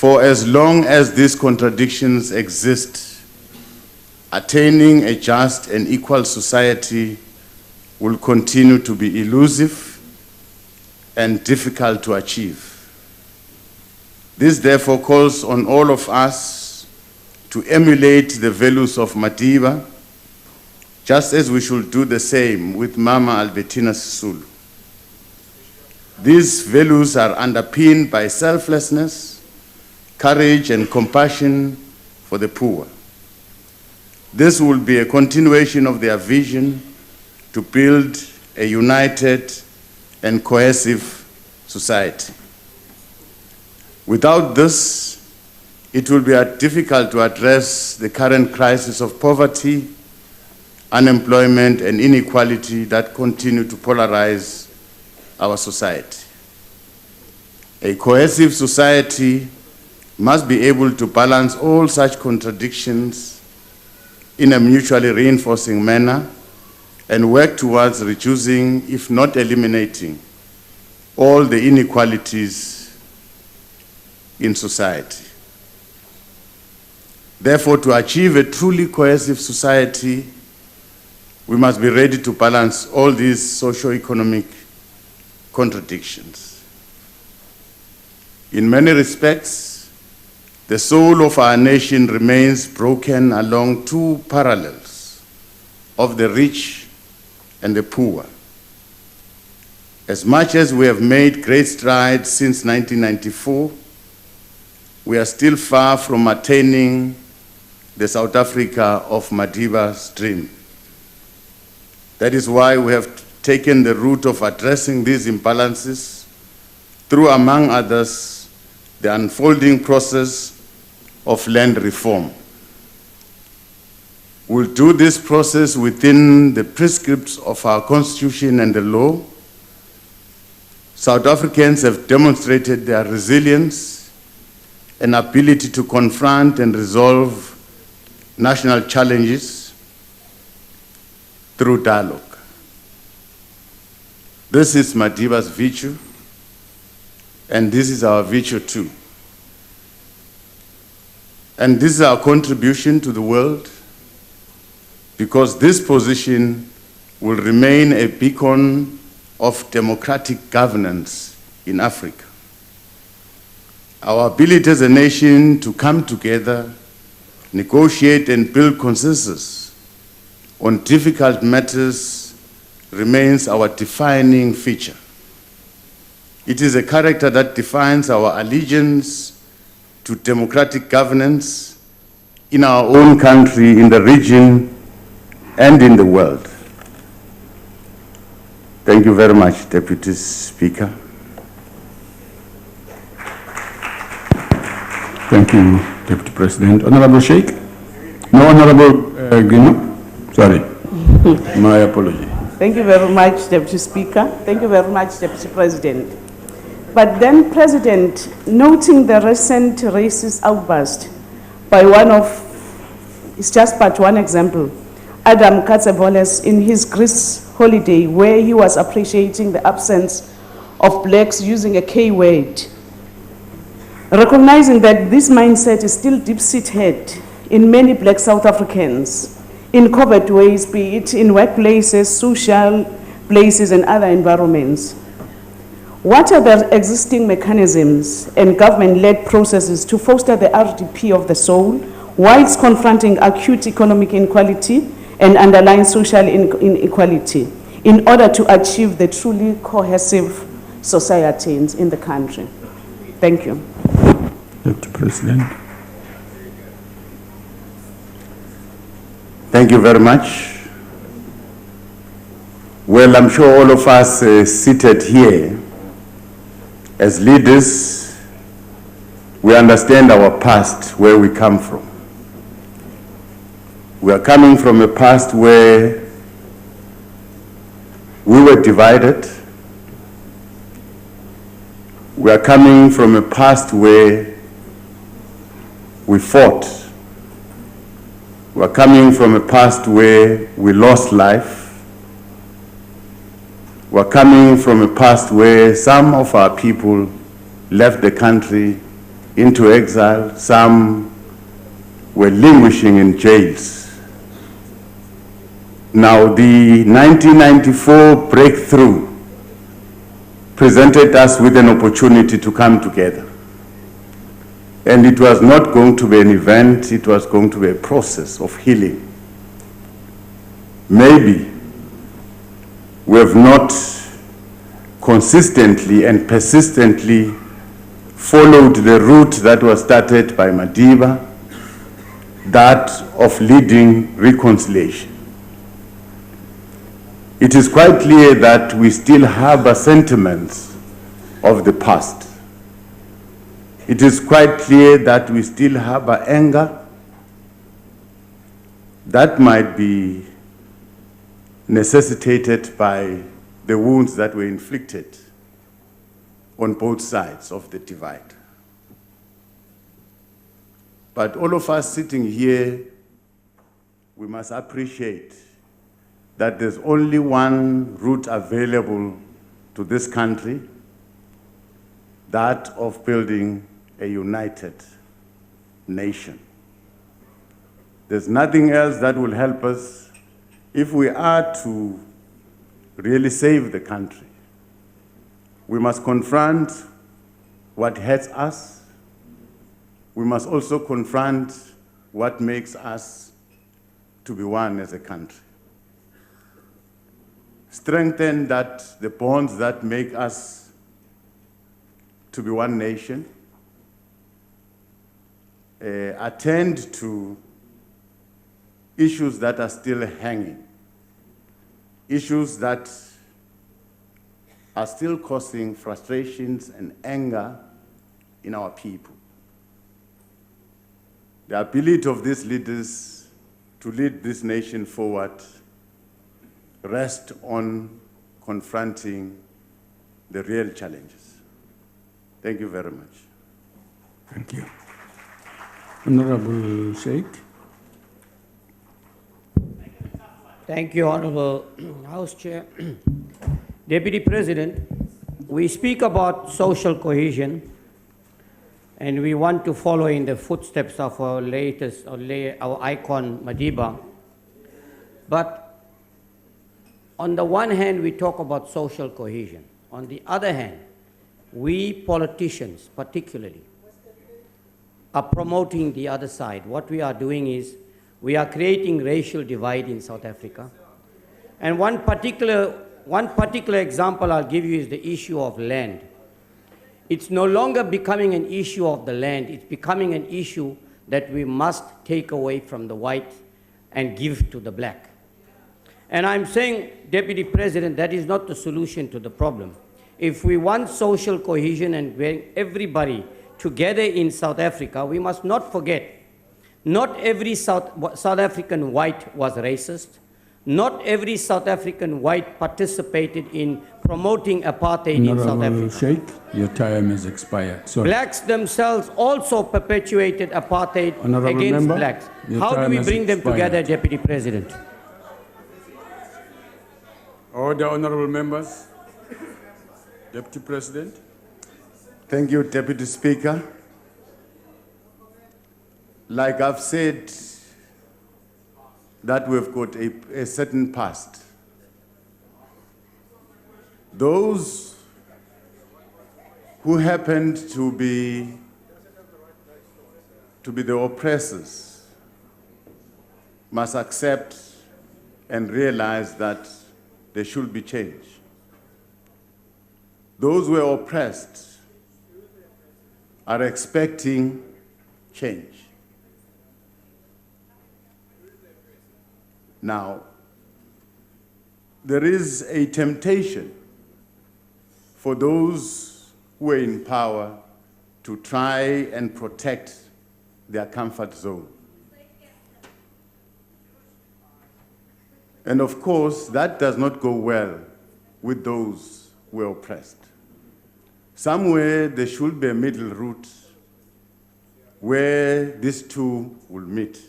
For as long as these contradictions exist, attaining a just and equal society will continue to be elusive and difficult to achieve. This therefore calls on all of us to emulate the values of Madiba, just as we should do the same with Mama Albertina Sisulu. These values are underpinned by selflessness, courage, and compassion for the poor. This will be a continuation of their vision to build a united and cohesive society. Without this, it will be difficult to address the current crisis of poverty, unemployment, and inequality that continue to polarize our society. A cohesive society must be able to balance all such contradictions in a mutually reinforcing manner and work towards reducing, if not eliminating, all the inequalities in society. Therefore, to achieve a truly cohesive society, we must be ready to balance all these socio-economic contradictions. In many respects, the soul of our nation remains broken along two parallels of the rich and the poor. As much as we have made great strides since 1994, we are still far from attaining the South Africa of Madiba's dream. That is why we have taken the route of addressing these imbalances through, among others, the unfolding process of land reform. We'll do this process within the prescripts of our Constitution and the law. South Africans have demonstrated their resilience and ability to confront and resolve national challenges through dialogue. This is Madiba's virtue, and this is our virtue too. And this is our contribution to the world, because this position will remain a beacon of democratic governance in Africa. Our ability as a nation to come together, negotiate and build consensus on difficult matters remains our defining feature. It is a character that defines our allegiance to democratic governance in our own country, in the region, and in the world. Thank you very much, Deputy Speaker. Thank you, Deputy President. Honorable Sheikh? No, Honorable Guino? Sorry, my apology. Thank you very much, Deputy Speaker. Thank you very much, Deputy President. But then, President, noting the recent racist outburst by it's just but one example, Adam Katsevoles in his Greece holiday, where he was appreciating the absence of blacks using a K word. Recognizing that this mindset is still deep-seated in many black South Africans, in covert ways, be it in workplaces, social places, and other environments. What are the existing mechanisms and government-led processes to foster the RDP of the soul, whilst confronting acute economic inequality and underlying social inequality, in order to achieve the truly cohesive society in the country? Thank you. Deputy President. Thank you very much. Well, I'm sure all of us seated here as leaders, we understand our past, where we come from. We are coming from a past where we were divided. We are coming from a past where we fought. We are coming from a past where we lost life. We are coming from a past where some of our people left the country into exile, some were languishing in jails. Now, the 1994 breakthrough presented us with an opportunity to come together. And it was not going to be an event, it was going to be a process of healing. Maybe we have not consistently and persistently followed the route that was started by Madiba, that of leading reconciliation. It is quite clear that we still harbor sentiments of the past. It is quite clear that we still harbor anger that might be necessitated by the wounds that were inflicted on both sides of the divide. But all of us sitting here, we must appreciate that there's only one route available to this country, that of building a united nation. There's nothing else that will help us if we are to really save the country. We must confront what hurts us. We must also confront what makes us to be one as a country. Strengthen the bonds that make us to be one nation. Attend to issues that are still hanging, issues that are still causing frustrations and anger in our people. The ability of these leaders to lead this nation forward rests on confronting the real challenges. Thank you very much. Thank you. Honorable Sheikh. Thank you, Honorable House Chair. Deputy President, we speak about social cohesion, and we want to follow in the footsteps of our icon, Madiba. But on the one hand, we talk about social cohesion. On the other hand, we politicians, particularly, are promoting the other side. What we are doing is we are creating racial divide in South Africa. And one particular example I'll give you is the issue of land. It's no longer becoming an issue of the land, it's becoming an issue that we must take away from the white and give to the black. And I'm saying, Deputy President, that is not the solution to the problem. If we want social cohesion and bring everybody together in South Africa, we must not forget, not every South African white was racist. Not every South African white participated in promoting apartheid in South Africa. Sheikh, your time has expired. Sorry. Blacks themselves also perpetuated apartheid against blacks. How do we bring them together, Deputy President? Order, honorable members. Deputy President. Thank you, Deputy Speaker. Like I've said, that we've got a certain past. Those who happened to be the oppressors must accept and realize that there should be change. Those who are oppressed are expecting change. Now, there is a temptation for those who are in power to try and protect their comfort zone. And of course, that does not go well with those who are oppressed. Somewhere there should be a middle route where these two will meet.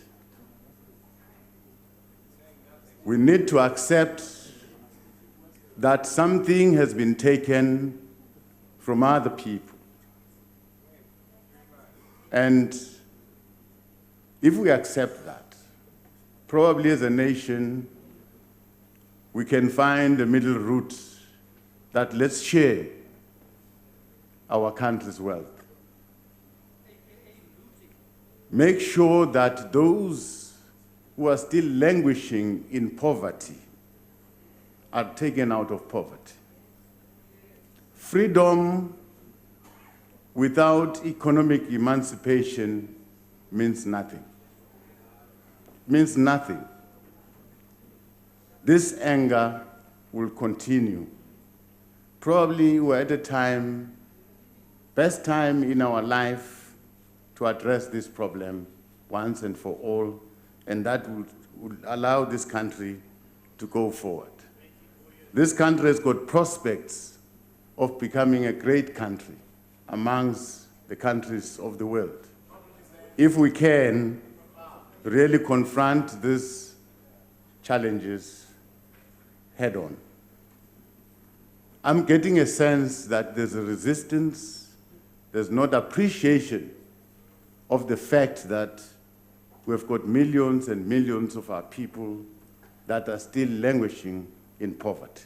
We need to accept that something has been taken from other people. And if we accept that, probably as a nation, we can find a middle route that let's share our country's wealth. Make sure that those who are still languishing in poverty are taken out of poverty. Freedom without economic emancipation means nothing. Means nothing. This anger will continue. Probably we're at a time, best time in our life to address this problem once and for all, and that would allow this country to go forward. This country has got prospects of becoming a great country amongst the countries of the world. If we can really confront these challenges head on. I'm getting a sense that there's a resistance, there's not appreciation of the fact that we've got millions and millions of our people that are still languishing in poverty.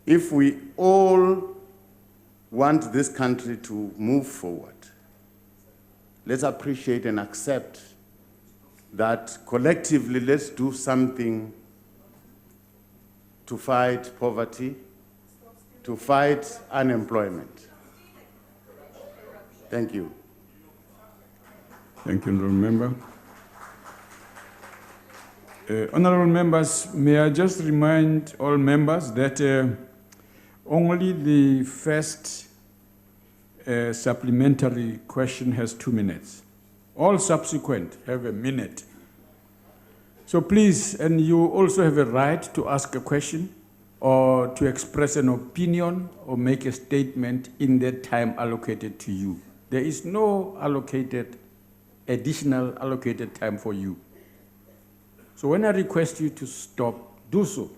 If we all want this country to move forward, let's appreciate and accept that collectively let's do something to fight poverty, to fight unemployment. Thank you. Thank you, Honourable Member. Honourable members, may I just remind all members that only the first supplementary question has 2 minutes. All subsequent have a minute. So please, and you also have a right to ask a question or to express an opinion or make a statement in the time allocated to you. There is no additional allocated time for you. So when I request you to stop, do so.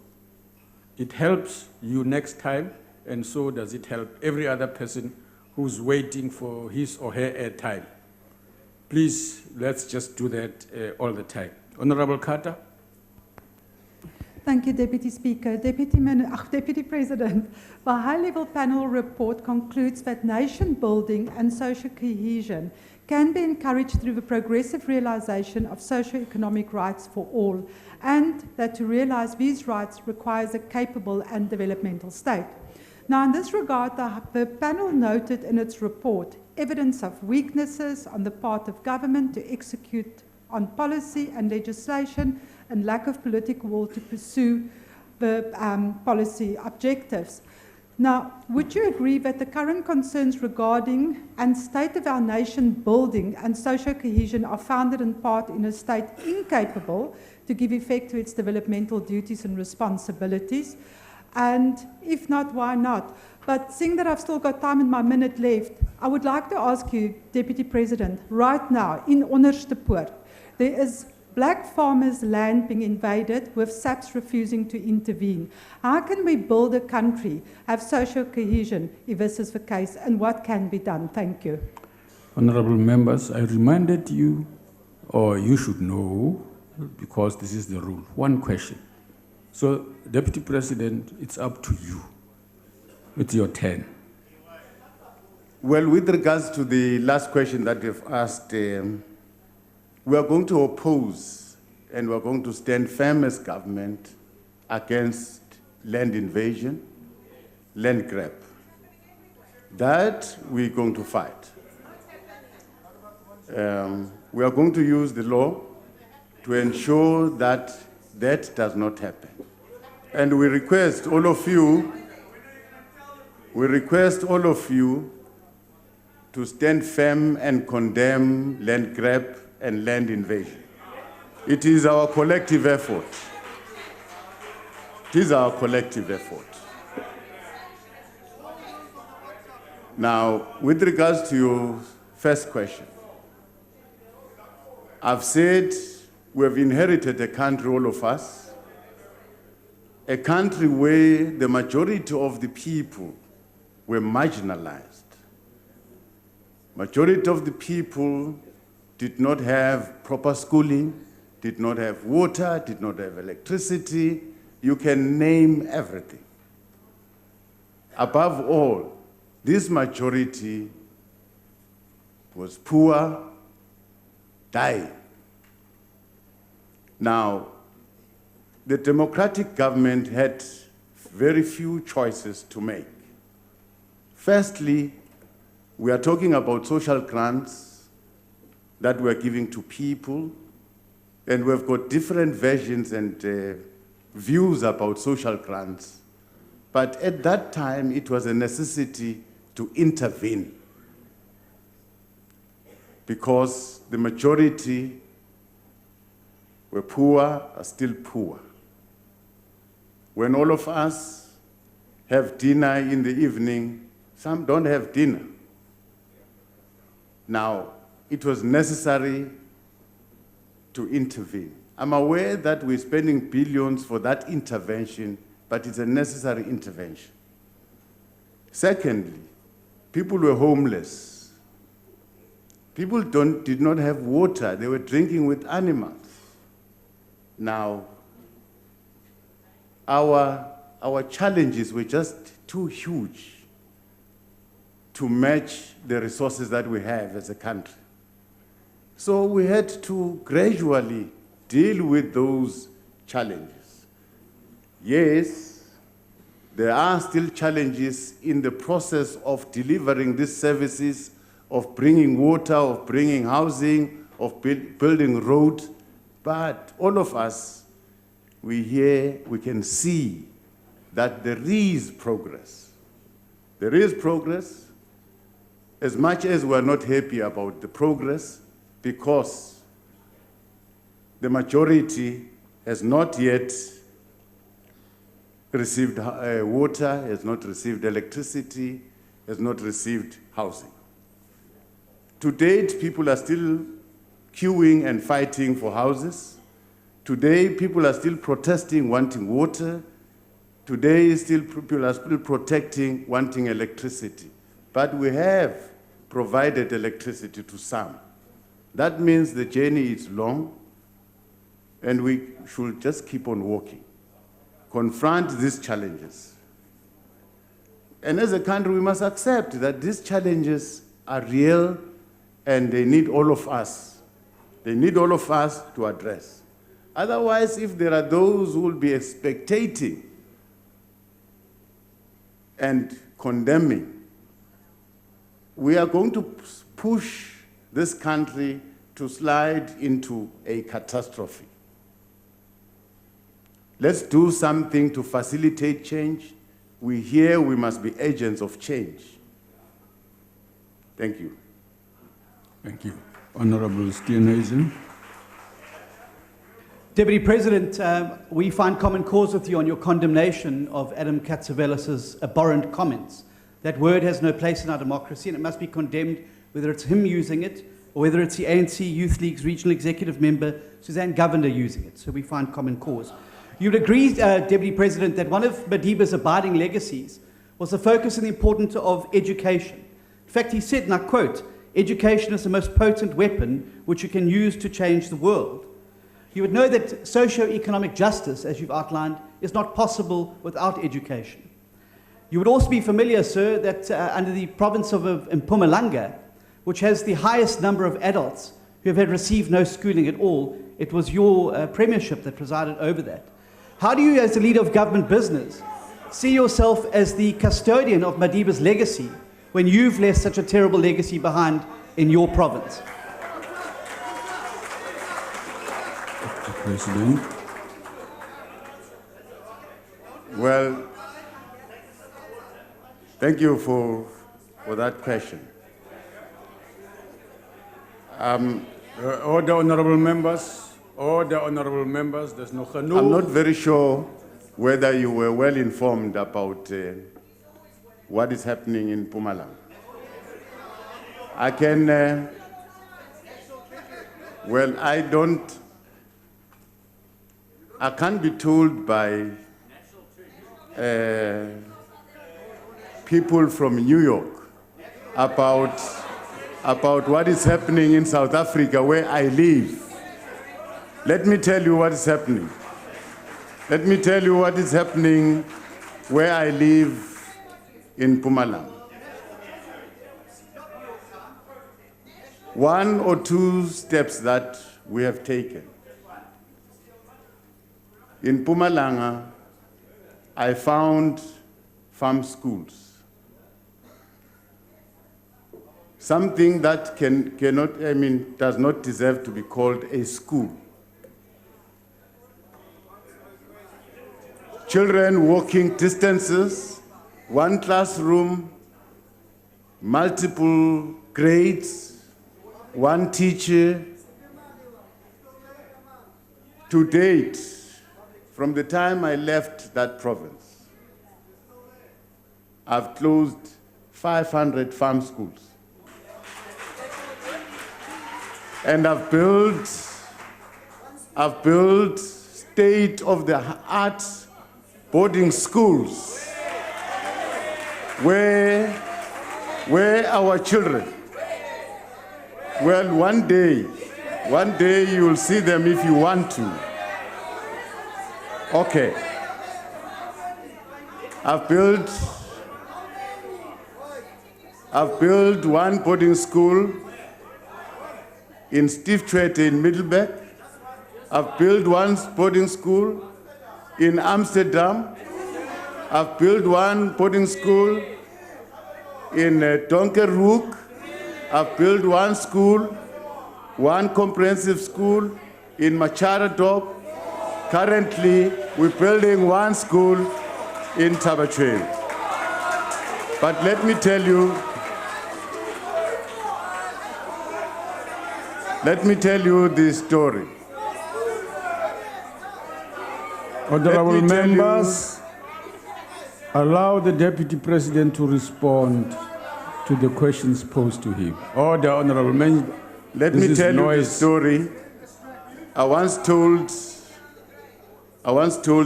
It helps you next time, and so does it help every other person who's waiting for his or her airtime. Please, let's just do that all the time. Honourable Carter. Thank you, Deputy Speaker. Deputy President, the high-level panel report concludes that nation building and social cohesion can be encouraged through the progressive realization of socio-economic rights for all, and that to realize these rights requires a capable and developmental state. Now, in this regard, the panel noted in its report evidence of weaknesses on the part of government to execute on policy and legislation and lack of political will to pursue the policy objectives. Now, would you agree that the current concerns regarding and state of our nation building and social cohesion are founded in part in a state incapable to give effect to its developmental duties and responsibilities? And if not, why not? But seeing that I've still got time in my minute left, I would like to ask you, Deputy President, right now in Onderstepoort, there is black farmers' land being invaded with SAPS refusing to intervene. How can we build a country, have social cohesion if this is the case, and what can be done? Thank you. Honourable members, I reminded you, or you should know, because this is the rule, one question. So, Deputy President, it's up to you. It's your turn. Well, with regards to the last question that you've asked, we are going to oppose and we are going to stand firm as government against land invasion, land grab. That we're going to fight. We are going to use the law to ensure that that does not happen. And we request all of you to stand firm and condemn land grab and land invasion. It is our collective effort. It is our collective effort. Now, with regards to your first question, I've said we have inherited a country, all of us, a country where the majority of the people were marginalized. Majority of the people did not have proper schooling, did not have water, did not have electricity. You can name everything. Above all, this majority was poor, dying. Now, the democratic government had very few choices to make. Firstly, we are talking about social grants that we're giving to people, and we've got different versions and views about social grants. But at that time, it was a necessity to intervene because the majority were poor, are still poor. When all of us have dinner in the evening, some don't have dinner. Now, it was necessary to intervene. I'm aware that we're spending billions for that intervention, but it's a necessary intervention. Secondly, people were homeless. People did not have water. They were drinking with animals. Now, our challenges were just too huge to match the resources that we have as a country. So we had to gradually deal with those challenges. Yes, there are still challenges in the process of delivering these services, of bringing water, of bringing housing, of building roads, but all of us, we can see that there is progress. There is progress, as much as we're not happy about the progress, because the majority has not yet received water, has not received electricity, has not received housing. To date, people are still queuing and fighting for houses. Today, people are still protesting, wanting water. Today, people are still protecting, wanting electricity. But we have provided electricity to some. That means the journey is long, and we should just keep on walking, confront these challenges. And as a country, we must accept that these challenges are real, and they need all of us. They need all of us to address. Otherwise, if there are those who will be spectating and condemning, we are going to push this country to slide into a catastrophe. Let's do something to facilitate change. We must be agents of change. Thank you. Thank you. Honorable Steenhuisen. Deputy President, we find common cause with you on your condemnation of Adam Katsavelis's abhorrent comments. That word has no place in our democracy, and it must be condemned, whether it's him using it or whether it's the ANC Youth League's regional executive member, Suzanne Govender, using it. So we find common cause. You would agree, Deputy President, that one of Madiba's abiding legacies was the focus and the importance of education. In fact, he said, and I quote, "Education is the most potent weapon which you can use to change the world." You would know that socio-economic justice, as you've outlined, is not possible without education. You would also be familiar, sir, that under the province of Mpumalanga, which has the highest number of adults who have received no schooling at all, it was your premiership that presided over that. How do you, as the leader of government business, see yourself as the custodian of Madiba's legacy when you've left such a terrible legacy behind in your province? President. Well, thank you for that question. All the honorable members, there's no genoeg. I'm not very sure whether you were well informed about what is happening in Mpumalanga. I can, well, I can't be told by people from New York about about what is happening in South Africa, where I live. Let me tell you what is happening. Let me tell you what is happening where I live in Mpumalanga. One or two steps that we have taken. In Mpumalanga, I found farm schools. Something that does not deserve to be called a school. Children walking distances, one classroom, multiple grades, one teacher. To date, from the time I left that province, I've closed 500 farm schools. And I've built state-of-the-art boarding schools where our children, well, one day you will see them if you want to. Okay. I've built one boarding school in Steve Twete in Middelburg. I've built one boarding school in Amsterdam. I've built one boarding school in Donkerhoek. I've built one comprehensive school in Macharadorp. Currently, we're building one school in Tabatrale. But let me tell you this story. Honorable members, allow the Deputy President to respond to the questions posed to him. Order, Honorable members. Let me tell you the story. I once told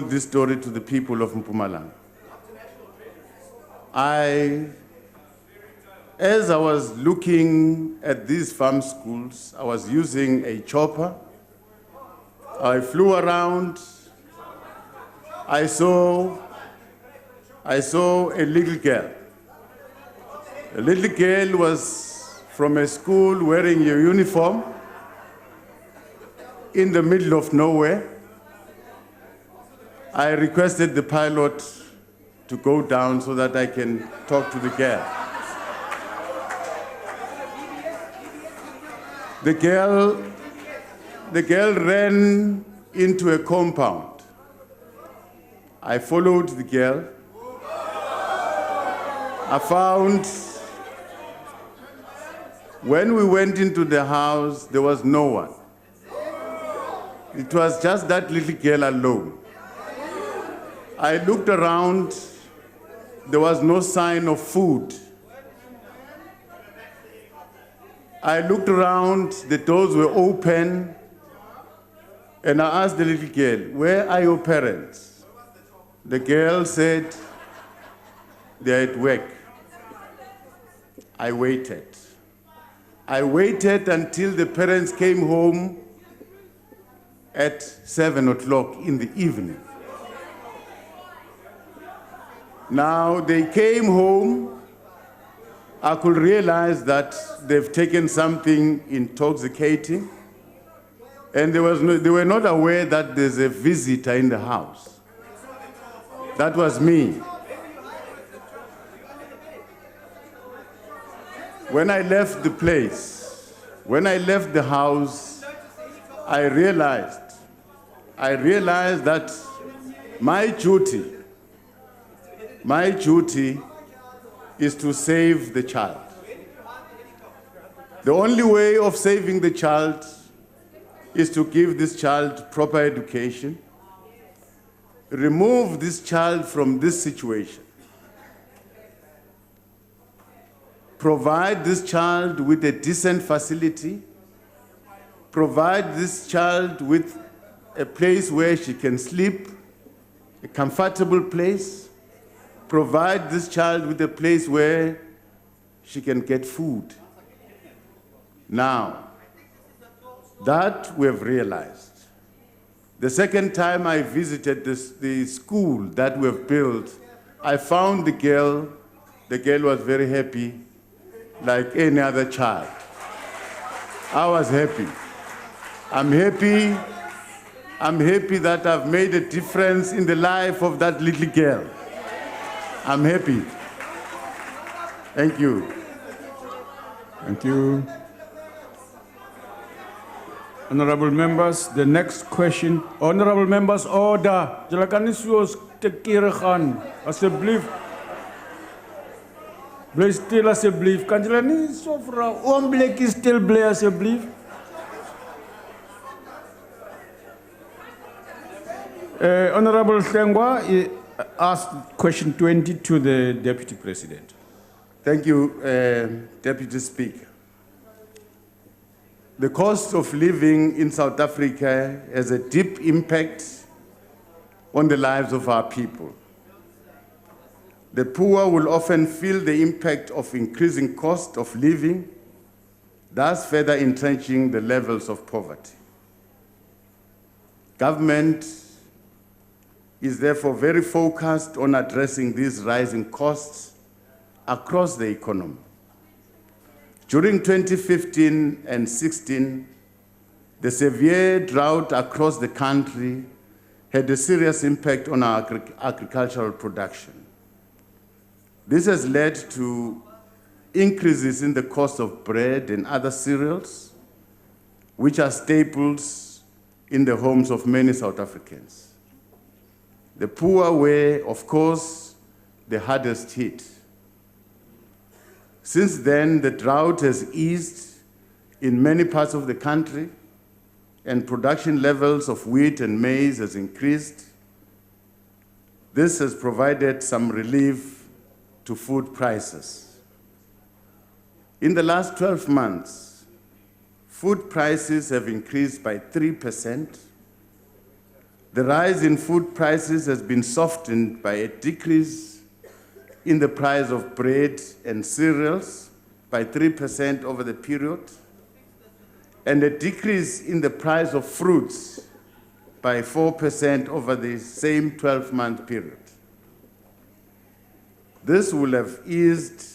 this story to the people of Mpumalanga. As I was looking at these farm schools, I was using a chopper. I flew around. I saw a little girl. A little girl was from a school wearing a uniform in the middle of nowhere. I requested the pilot to go down so that I can talk to the girl. The girl ran into a compound. I followed the girl. I found, when we went into the house, there was no one. It was just that little girl alone. I looked around, there was no sign of food. I looked around, the doors were open, and I asked the little girl, "Where are your parents?" The girl said, "They're at work." I waited. I waited until the parents came home at 7 o'clock in the evening. Now they came home. I could realize that they've taken something intoxicating, and they were not aware that there's a visitor in the house. That was me. When I left the place, when I left the house, I realized that my duty is to save the child. The only way of saving the child is to give this child proper education, remove this child from this situation, provide this child with a decent facility, provide this child with a place where she can sleep, a comfortable place, provide this child with a place where she can get food. Now, that we have realized. The second time I visited the school that we have built, I found the girl. The girl was very happy, like any other child. I was happy. I'm happy that I've made a difference in the life of that little girl. I'm happy. Thank you. Thank you. Honorable members, the next question. Honorable members, order. Julle kan nie so te kere gaan. Asseblief. Bly stil asseblief. Kan julle nie so vra oomblikkie stil bly asseblief? Honorable Hlengwa asked question 20 to the Deputy President. Thank you, Deputy Speaker. The cost of living in South Africa has a deep impact on the lives of our people. The poor will often feel the impact of increasing cost of living, thus further entrenching the levels of poverty. Government is therefore very focused on addressing these rising costs across the economy. During 2015 and 16, the severe drought across the country had a serious impact on our agricultural production. This has led to increases in the cost of bread and other cereals, which are staples in the homes of many South Africans. The poor were, of course, the hardest hit. Since then, the drought has eased in many parts of the country, and production levels of wheat and maize has increased. This has provided some relief to food prices. In the last 12 months, food prices have increased by 3%. The rise in food prices has been softened by a decrease in the price of bread and cereals by 3% over the period, and a decrease in the price of fruits by 4% over the same 12-month period. This will have eased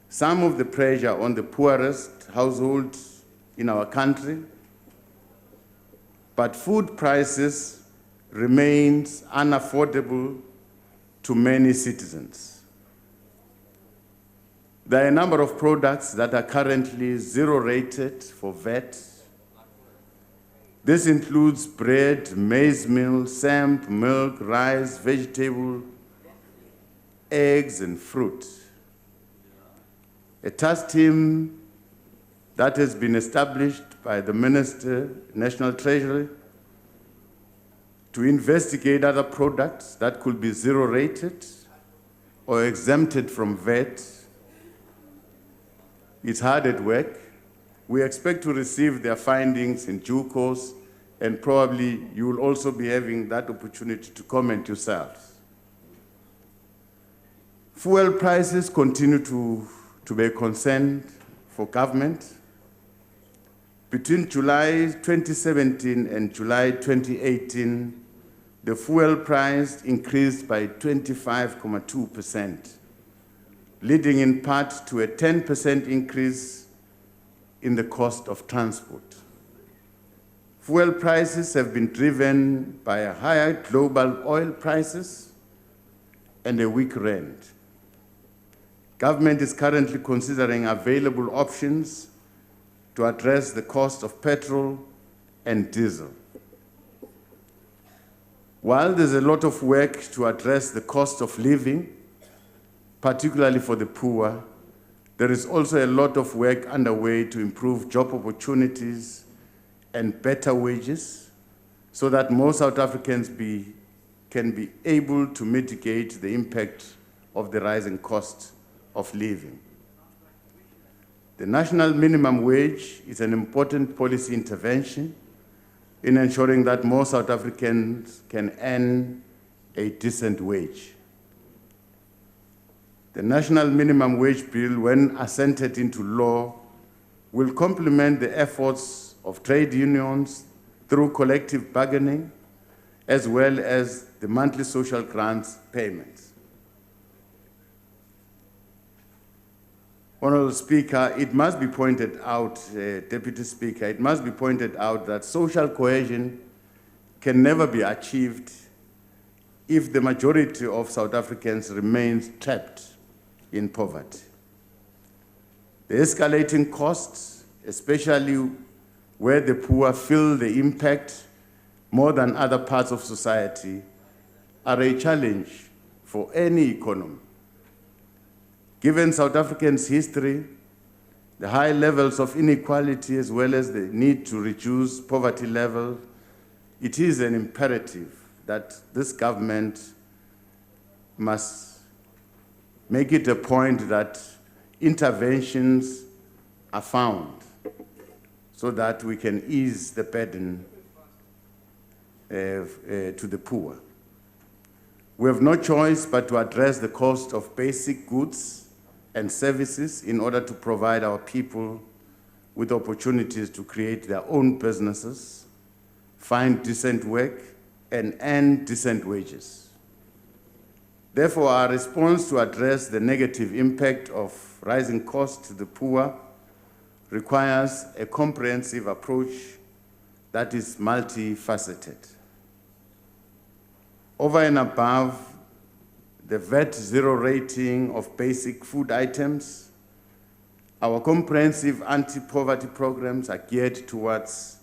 some of the pressure on the poorest households in our country, but food prices remain unaffordable to many citizens. There are a number of products that are currently zero-rated for VAT. This includes bread, maize meal, samp, milk, rice, vegetable, eggs, and fruit. A task team that has been established by the Minister, National Treasury, to investigate other products that could be zero-rated or exempted from VAT. It's hard at work. We expect to receive their findings in due course, and probably you will also be having that opportunity to comment yourselves. Fuel prices continue to be a concern for government. Between July 2017 and July 2018, the fuel price increased by 25.2%. leading in part to a 10% increase in the cost of transport. Fuel prices have been driven by a higher global oil prices and a weak rand. Government is currently considering available options to address the cost of petrol and diesel. While there's a lot of work to address the cost of living, particularly for the poor, there is also a lot of work underway to improve job opportunities and better wages so that more South Africans can be able to mitigate the impact of the rising cost of living. The national minimum wage is an important policy intervention in ensuring that more South Africans can earn a decent wage. The national minimum wage bill, when assented into law, will complement the efforts of trade unions through collective bargaining, as well as the monthly social grants payments. Honourable Speaker, it must be pointed out, Deputy Speaker, it must be pointed out that social cohesion can never be achieved if the majority of South Africans remain trapped in poverty. The escalating costs, especially where the poor feel the impact more than other parts of society, are a challenge for any economy. Given South Africans' history, the high levels of inequality, as well as the need to reduce poverty level, it is an imperative that this government must make it a point that interventions are found so that we can ease the burden to the poor. We have no choice but to address the cost of basic goods and services in order to provide our people with opportunities to create their own businesses, find decent work, and earn decent wages. Therefore, our response to address the negative impact of rising costs to the poor requires a comprehensive approach that is multifaceted. Over and above the VAT zero rating of basic food items, our comprehensive anti-poverty programs are geared towards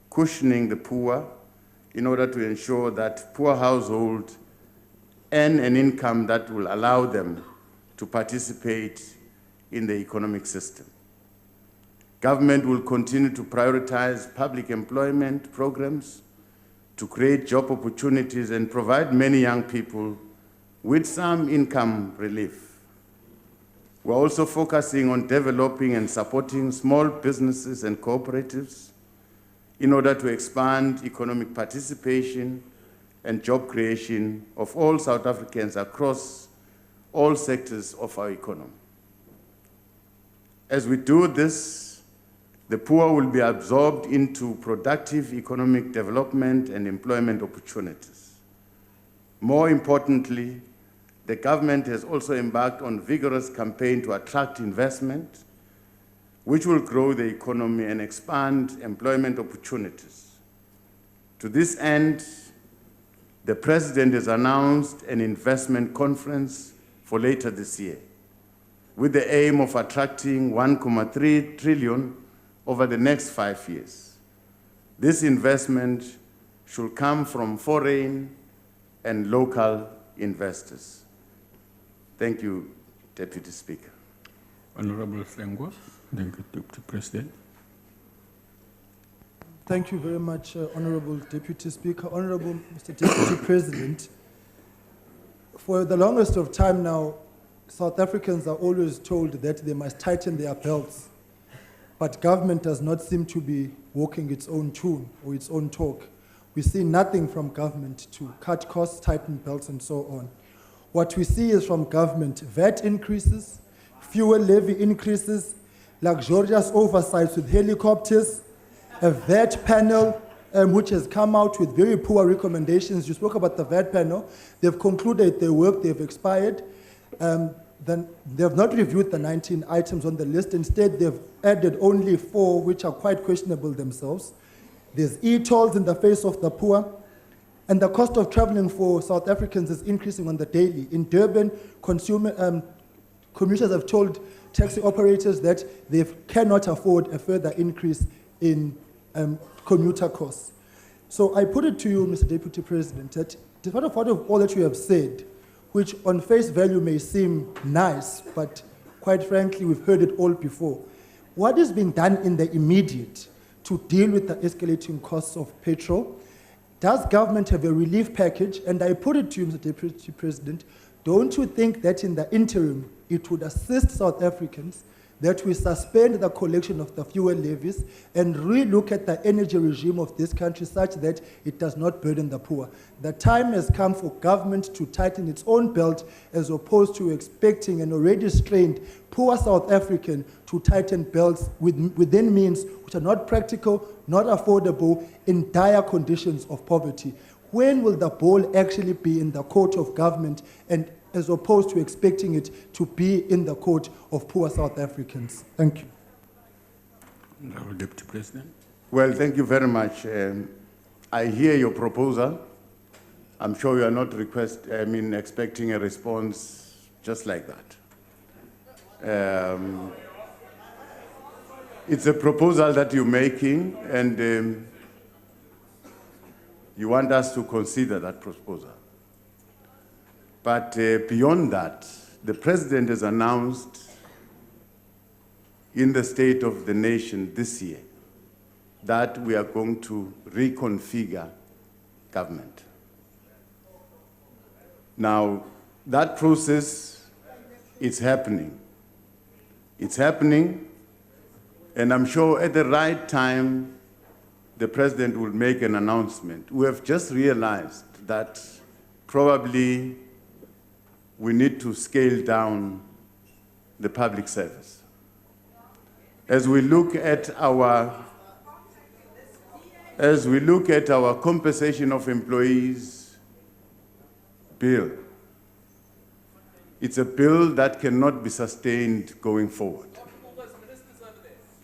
cushioning the poor in order to ensure that poor households earn an income that will allow them to participate in the economic system. Government will continue to prioritize public employment programs to create job opportunities and provide many young people with some income relief. We're also focusing on developing and supporting small businesses and cooperatives in order to expand economic participation and job creation of all South Africans across all sectors of our economy. As we do this, the poor will be absorbed into productive economic development and employment opportunities. More importantly, the government has also embarked on a vigorous campaign to attract investment, which will grow the economy and expand employment opportunities. To this end, the President has announced an investment conference for later this year, with the aim of attracting 1.3 trillion over the next 5 years. This investment should come from foreign and local investors. Thank you, Deputy Speaker. Honorable Flengwa. Thank you, Deputy President. Thank you very much, Honorable Deputy Speaker. Honorable Mr. Deputy President, for the longest of time now, South Africans are always told that they must tighten their belts, but government does not seem to be walking its own tune or its own talk. We see nothing from government to cut costs, tighten belts, and so on. What we see is from government VAT increases, fuel levy increases, luxurious oversights with helicopters, a VAT panel which has come out with very poor recommendations. You spoke about the VAT panel. They've concluded their work, they've expired. Then they have not reviewed the 19 items on the list. Instead, they've added only 4, which are quite questionable themselves. There's e-tolls in the face of the poor. And the cost of traveling for South Africans is increasing on the daily. In Durban, commuters have told taxi operators that they cannot afford a further increase in commuter costs. So I put it to you, Mr. Deputy President, that despite of all that you have said, which on face value may seem nice, but quite frankly, we've heard it all before, what is being done in the immediate to deal with the escalating costs of petrol? Does government have a relief package? And I put it to you, Mr. Deputy President, don't you think that in the interim, it would assist South Africans that we suspend the collection of the fuel levies and relook at the energy regime of this country such that it does not burden the poor. The time has come for government to tighten its own belt as opposed to expecting an already strained poor South African to tighten belts within means which are not practical, not affordable, in dire conditions of poverty. When will the ball actually be in the court of government, and as opposed to expecting it to be in the court of poor South Africans? Thank you. Honourable Deputy President. Well, thank you very much. I hear your proposal. I'm sure you are not expecting a response just like that. It's a proposal that you're making, and you want us to consider that proposal. But beyond that, the President has announced in the State of the Nation this year that we are going to reconfigure government. Now, that process is happening. It's happening, and I'm sure at the right time, the President will make an announcement. We have just realized that probably we need to scale down the public service. As we look at our compensation of employees bill, it's a bill that cannot be sustained going forward.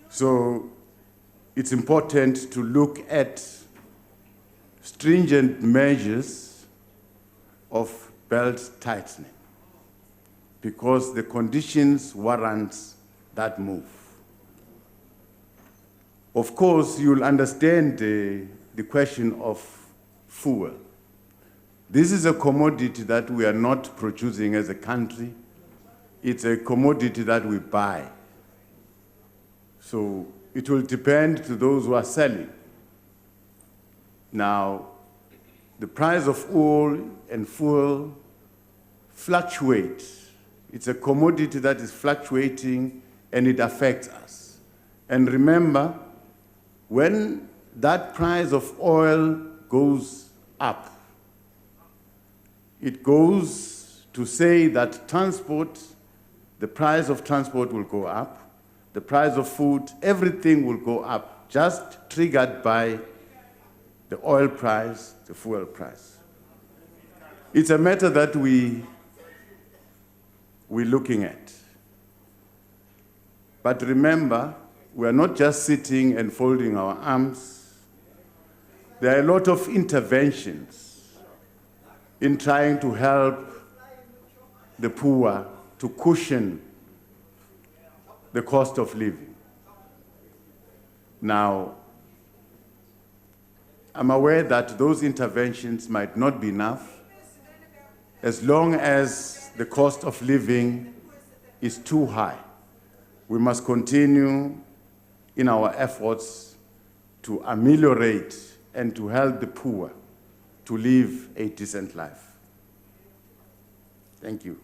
So it's important to look at stringent measures of belt tightening because the conditions warrant that move. Of course, you'll understand the question of fuel. This is a commodity that we are not producing as a country. It's a commodity that we buy. So it will depend to those who are selling. Now, the price of oil and fuel fluctuates. It's a commodity that is fluctuating, and it affects us. And remember, when that price of oil goes up, it goes to say that transport, the price of transport will go up, the price of food, everything will go up, just triggered by the oil price, the fuel price. It's a matter that we're looking at. But remember, we are not just sitting and folding our arms. There are a lot of interventions in trying to help the poor to cushion the cost of living. Now, I'm aware that those interventions might not be enough as long as the cost of living is too high. We must continue in our efforts to ameliorate and to help the poor to live a decent life. Thank you.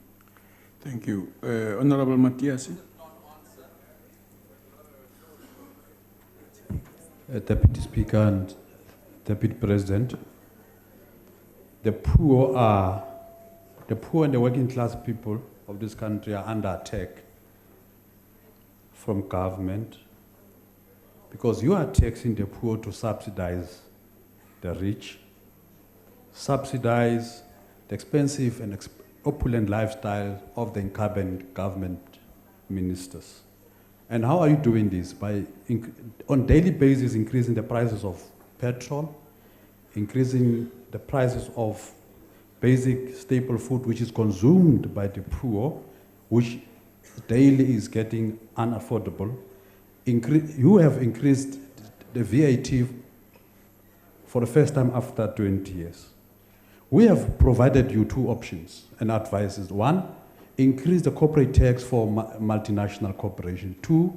Thank you. Honourable Matiasi. Deputy Speaker and Deputy President, the poor and the working class people of this country are under attack from government because you are taxing the poor to subsidize the rich, subsidize the expensive and opulent lifestyle of the incumbent government ministers. And how are you doing this? By, on daily basis, increasing the prices of petrol, increasing the prices of basic staple food which is consumed by the poor, which daily is getting unaffordable. You have increased the VAT for the first time after 20 years. We have provided you two options and advices. One, increase the corporate tax for multinational corporations. Two,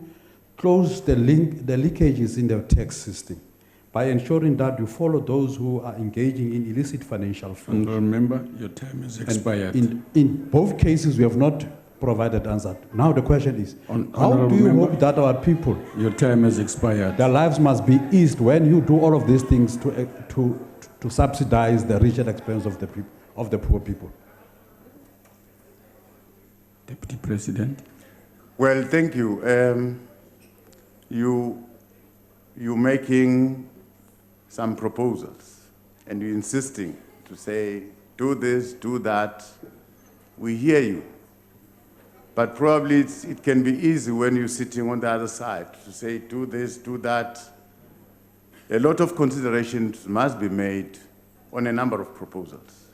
close the leakages in the tax system by ensuring that you follow those who are engaging in illicit financial fraud. And remember, your time is expired. In both cases, we have not provided answer. Now the question is, how Honourable do you member, hope that our people, your time has expired. their lives must be eased when you do all of these things to subsidize the rich at expense of the poor people? Deputy President. Well, thank you. You're making some proposals, and you're insisting to say, do this, do that. We hear you. But probably it can be easy when you're sitting on the other side to say, do this, do that. A lot of considerations must be made on a number of proposals.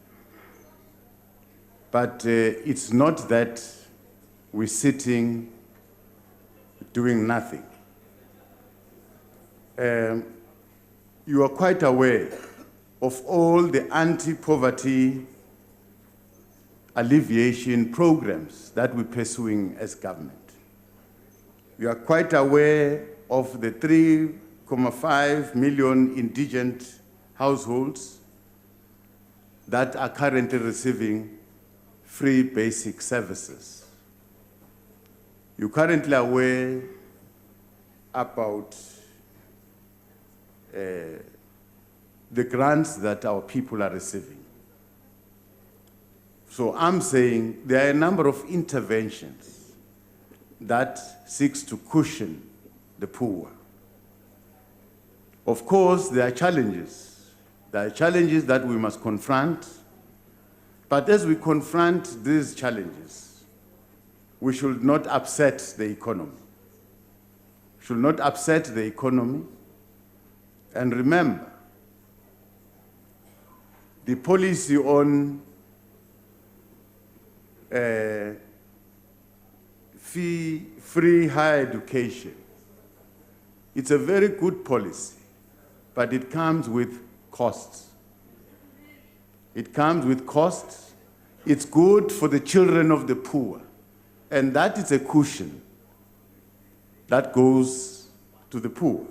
But it's not that we're sitting doing nothing. You are quite aware of all the anti-poverty alleviation programs that we're pursuing as government. You are quite aware of the 3.5 million indigent households that are currently receiving free basic services. You're currently aware about the grants that our people are receiving. So I'm saying there are a number of interventions that seeks to cushion the poor. Of course, there are challenges. There are challenges that we must confront. But as we confront these challenges, we should not upset the economy. We should not upset the economy. And remember, the policy on free higher education, it's a very good policy, but it comes with costs. It comes with costs. It's good for the children of the poor, and that is a cushion that goes to the poor.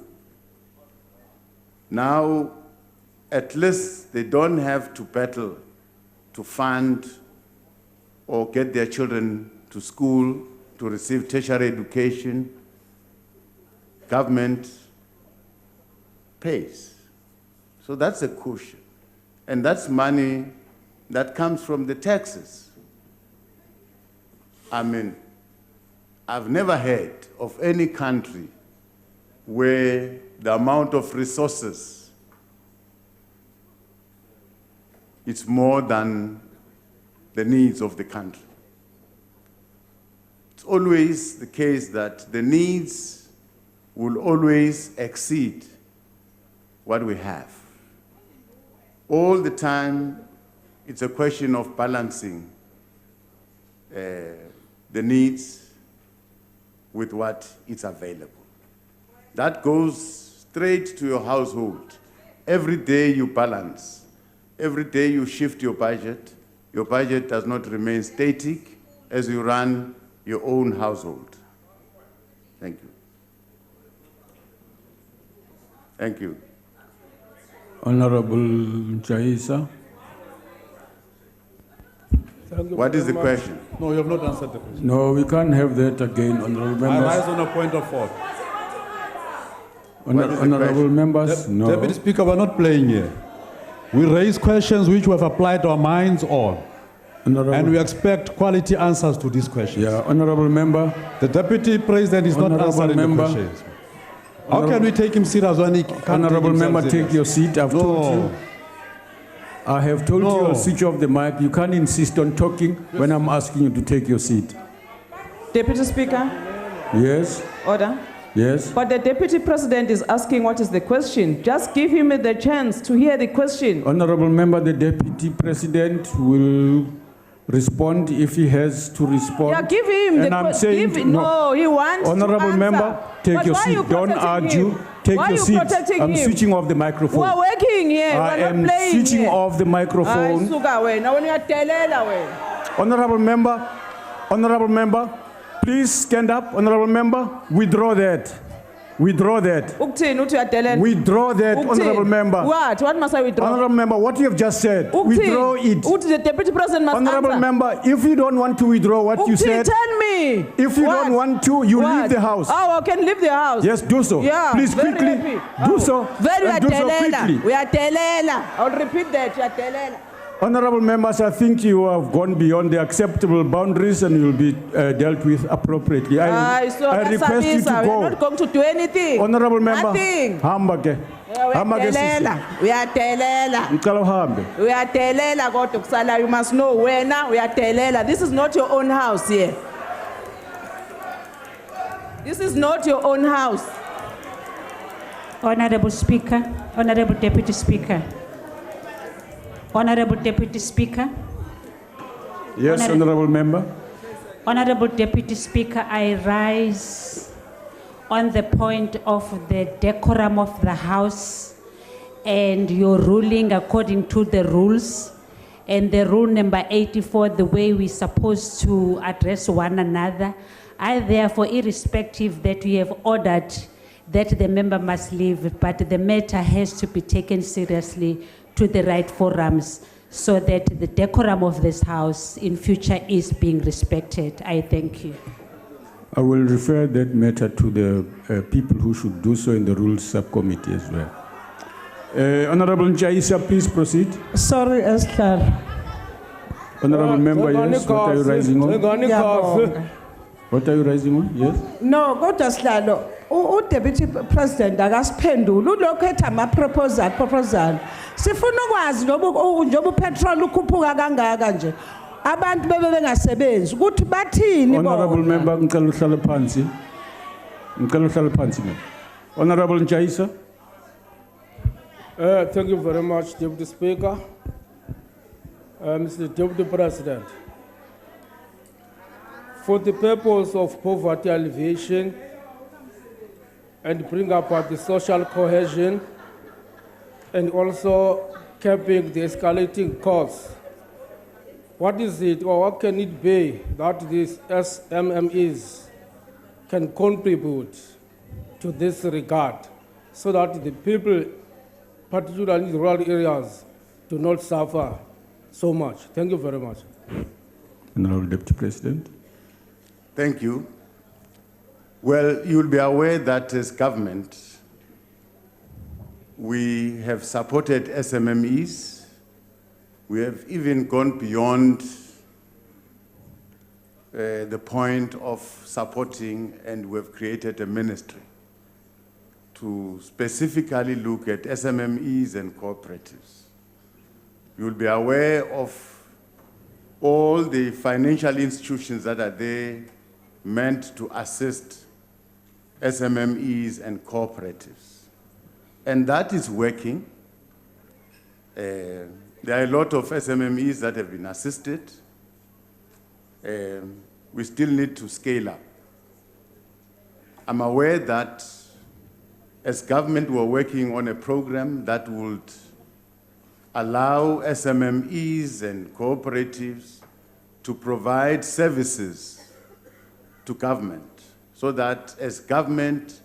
Now, at least they don't have to battle to fund or get their children to school to receive tertiary education. Government pays. So that's a cushion. And that's money that comes from the taxes. I mean, I've never heard of any country where the amount of resources is more than the needs of the country. It's always the case that the needs will always exceed what we have. All the time, it's a question of balancing the needs with what is available. That goes straight to your household. Every day you balance. Every day you shift your budget. Your budget does not remain static as you run your own household. Thank you. Thank you. Honorable Jaisa. What is the question? No, you have not answered the question. No, we can't have that again, honorable I members. rise on a point of order. What is the Honorable question? members, no. Deputy Speaker, we're not playing here. We raise questions which we have applied our minds on, and we expect quality answers to these questions. Yeah, honorable member. The Deputy President is not Honourable answering member. the questions. How can we take him serious when he can't Honorable take himself member, serious? take your seat. I've told you. I have told you, switch off the mic. You can't insist on talking when I'm asking you to take your seat. Deputy Speaker, Yes, order. yes. But the Deputy President is asking what is the question. Just give him the chance to hear the question. Honorable member, the Deputy President will respond if he has to respond. Yeah, give him And I'm saying no, he wants Honorable to answer. member, take But your why are you seat. Don't protecting argue. him? Take Why your are you seat. protecting I'm him? switching off the microphone. We're working here. I We're am not playing switching here. off the microphone. Honorable member, please stand up. Honorable member, withdraw that. Withdraw that. Ukuthini uthi uyadelela? Withdraw that, Ukuthini? Honorable Member. What? What must I withdraw? Honorable Member, what you have just said, Ukuthini? withdraw it. Uthi the Deputy President must Honorable answer. Member, if you don't want to withdraw what you Ukuthini? said, Tell me. if you What? don't want to, you What? leave the house. Oh, I can leave the house. Yes, do so. Yeah, Please very quickly happy. do so. Very and do so quickly. uyadelela. I'll repeat that. Uyadelela. Honorable members, I think you have gone beyond the acceptable boundaries and you'll be dealt with appropriately. I request you to We're go. not going to do anything. Honorable member, Nothing. hamba ke. Hamba ke sisi. Uyadelela. Ngicela uhambe. Uyadelela kodwa kusala. You must know wena uyadelela. This is not your own house here. This is not your own house. Honorable Speaker, Honorable Deputy Speaker. Honorable Deputy Speaker. Yes, Honorable Member. Honorable Deputy Speaker, I rise on the point of the decorum of the House and your ruling according to the rules and the rule number 84, the way we're supposed to address one another. I therefore, irrespective that we have ordered that the member must leave, but the matter has to be taken seriously to the right forums so that the decorum of this House in future is being respected. I thank you. I will refer that matter to the people who should do so in the Rules Subcommittee as well. Honorable Njaisa, please proceed. Sorry, Esther. Honorable Member, yes, what are you rising on? What are you rising on? Yes? No, kodwa sihlalo Deputy President akasiphendula ulokho ethi proposal sifuna ukwazi njoba upetrol ukhuphuka kangaka nje abantu bebe bengasebenzi ukuthi bathini bona. Honorable Member, ngicela uhlale phansi. Ngicela uhlale phansi. Honorable Njaisa. Thank you very much, Deputy Speaker. Mr. Deputy President, for the purpose of poverty alleviation and bring about the social cohesion and also capping the escalating costs, what is it or what can it be that these SMMEs can contribute to this regard so that the people, particularly in the rural areas, do not suffer so much? Thank you very much. Honorable Deputy President. Thank you. Well, you'll be aware that as government, we have supported SMMEs. We have even gone beyond the point of supporting, and we've created a ministry to specifically look at SMMEs and cooperatives. You'll be aware of all the financial institutions that are there meant to assist SMMEs and cooperatives. And that is working. There are a lot of SMMEs that have been assisted. We still need to scale up. I'm aware that as government, we're working on a program that would allow SMMEs and cooperatives to provide services to government, so that as government,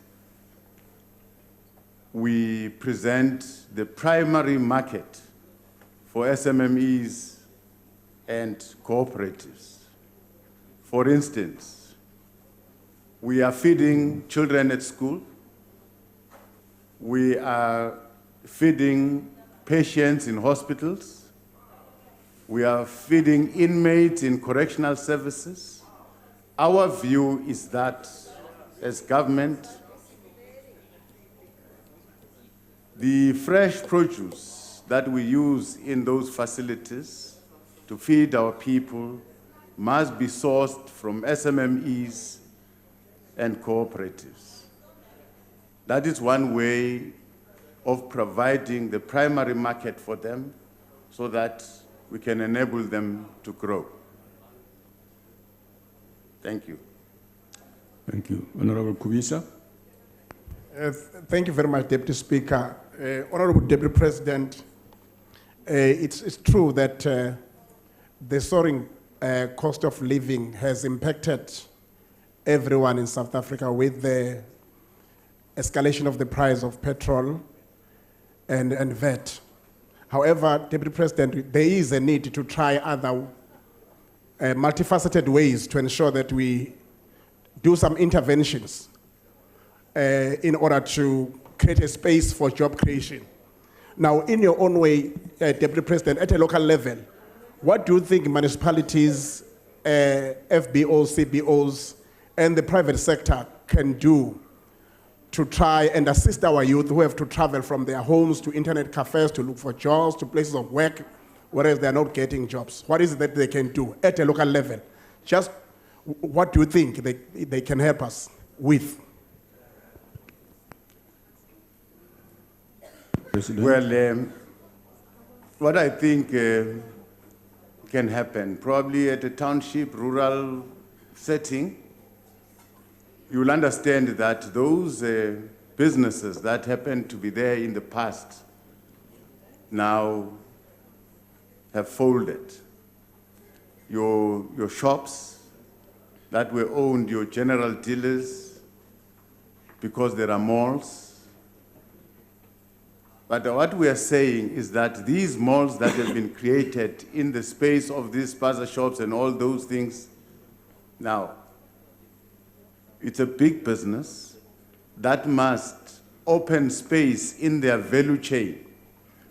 we present the primary market for SMMEs and cooperatives. For instance, we are feeding children at school. We are feeding patients in hospitals. We are feeding inmates in correctional services. Our view is that as government, the fresh produce that we use in those facilities to feed our people must be sourced from SMMEs and cooperatives. That is one way of providing the primary market for them so that we can enable them to grow. Thank you. Thank you. Honorable Kubisa. Thank you very much, Deputy Speaker. Honorable Deputy President, it's true that the soaring cost of living has impacted everyone in South Africa with the escalation of the price of petrol and VAT. However, Deputy President, there is a need to try other multifaceted ways to ensure that we do some interventions in order to create a space for job creation. Now, in your own way, Deputy President, at a local level, what do you think municipalities, FBOs, CBOs, and the private sector can do to try and assist our youth who have to travel from their homes to internet cafes to look for jobs, to places of work, whereas they are not getting jobs? What is it that they can do at a local level? Just what do you think they can help us with? President. Well, what I think can happen, probably at a township, rural setting, you will understand that those businesses that happened to be there in the past now have folded. Your shops that were owned, your general dealers, because there are malls. But what we are saying is that these malls that have been created in the space of these spaza shops and all those things, now, it's a big business that must open space in their value chain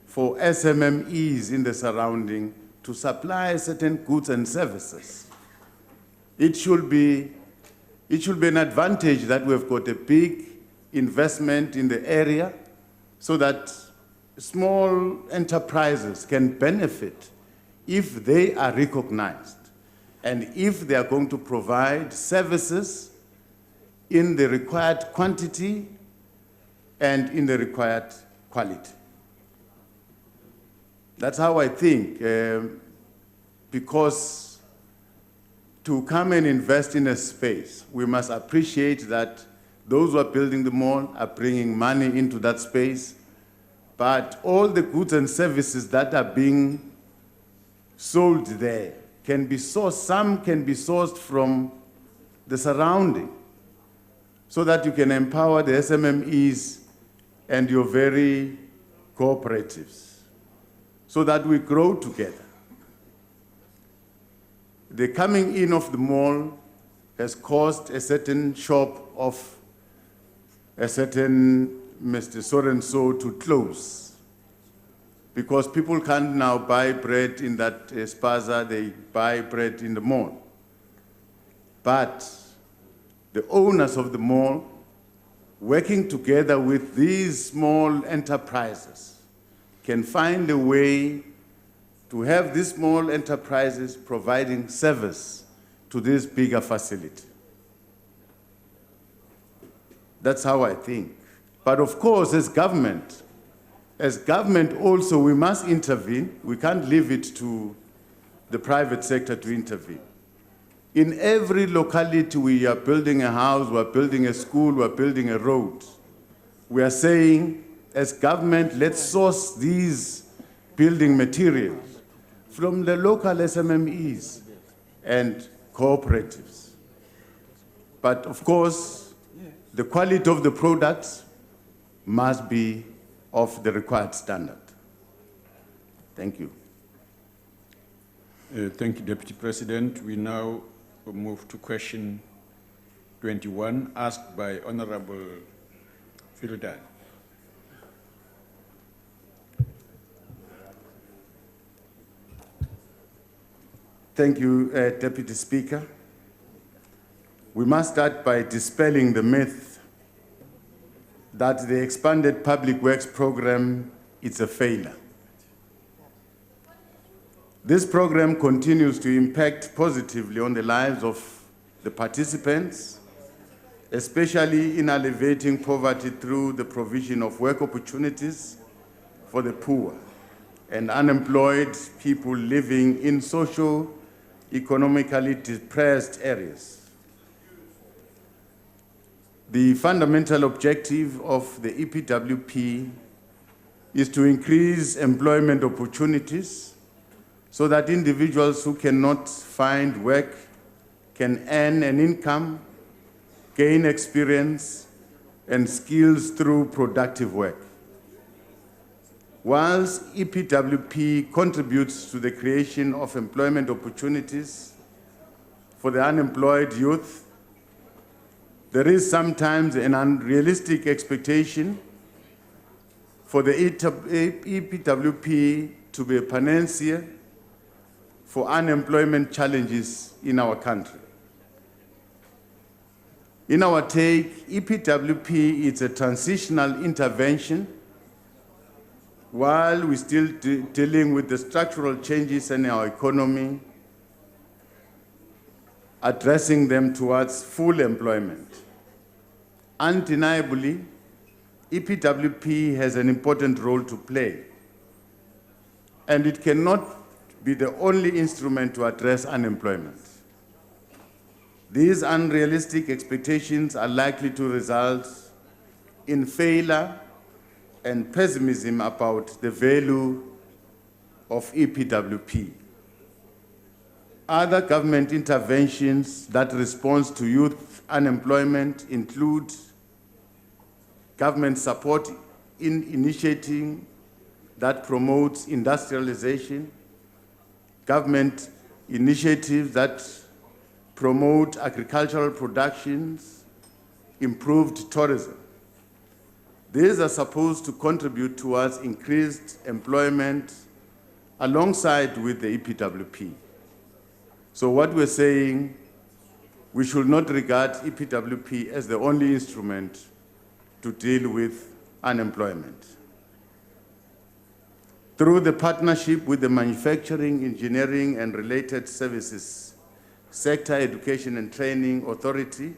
for SMMEs in the surrounding to supply certain goods and services. It should be an advantage that we've got a big investment in the area so that small enterprises can benefit if they are recognized and if they are going to provide services in the required quantity and in the required quality. That's how I think, because to come and invest in a space, we must appreciate that those who are building the mall are bringing money into that space, but all the goods and services that are being sold there can be sourced, some can be sourced from the surrounding, so that you can empower the SMMEs and your very cooperatives, so that we grow together. The coming in of the mall has caused a certain shop of a certain Mr. So-and-so to close, because people can't now buy bread in that spaza, they buy bread in the mall. But the owners of the mall, working together with these small enterprises, can find a way to have these small enterprises providing service to this bigger facility. That's how I think. But of course, as government also, we must intervene. We can't leave it to the private sector to intervene. In every locality, we are building a house, we are building a school, we are building a road. We are saying, as government, let's source these building materials from the local SMMEs and cooperatives. But of course, the quality of the products must be of the required standard. Thank you. Thank you, Deputy President. We now move to question 21, asked by Honorable Fildan. Thank you, Deputy Speaker. We must start by dispelling the myth that the expanded public works program is a failure. This program continues to impact positively on the lives of the participants, especially in alleviating poverty through the provision of work opportunities for the poor and unemployed people living in socio-economically depressed areas. The fundamental objective of the EPWP is to increase employment opportunities so that individuals who cannot find work can earn an income, gain experience, and skills through productive work. Whilst EPWP contributes to the creation of employment opportunities for the unemployed youth, there is sometimes an unrealistic expectation for the EPWP to be a panacea for unemployment challenges in our country. In our take, EPWP is a transitional intervention while we're still dealing with the structural changes in our economy, addressing them towards full employment. Undeniably, EPWP has an important role to play, and it cannot be the only instrument to address unemployment. These unrealistic expectations are likely to result in failure and pessimism about the value of EPWP. Other government interventions that respond to youth unemployment include government support in initiating that promotes industrialization, government initiatives that promote agricultural productions, improved tourism. These are supposed to contribute towards increased employment alongside with the EPWP. So what we're saying, we should not regard EPWP as the only instrument to deal with unemployment. Through the partnership with the Manufacturing, Engineering and Related Services Sector Education and Training Authority,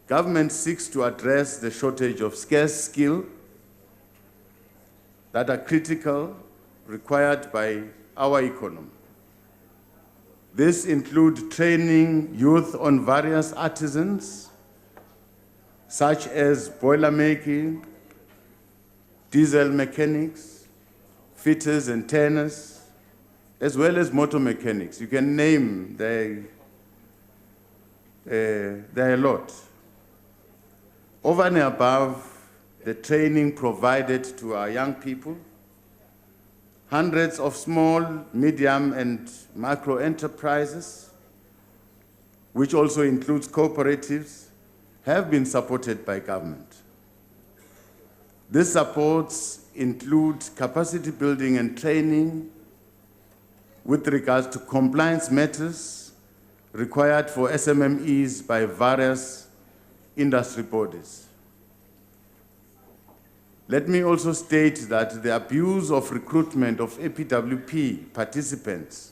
government seeks to address the shortage of scarce skills that are critical, required by our economy. This includes training youth on various artisans, such as boiler making, diesel mechanics, fitters and turners, as well as motor mechanics. You can name, there are a lot. Over and above the training provided to our young people, hundreds of small, medium, and macro enterprises, which also includes cooperatives, have been supported by government. These supports include capacity building and training with regards to compliance matters required for SMMEs by various industry bodies. Let me also state that the abuse of recruitment of EPWP participants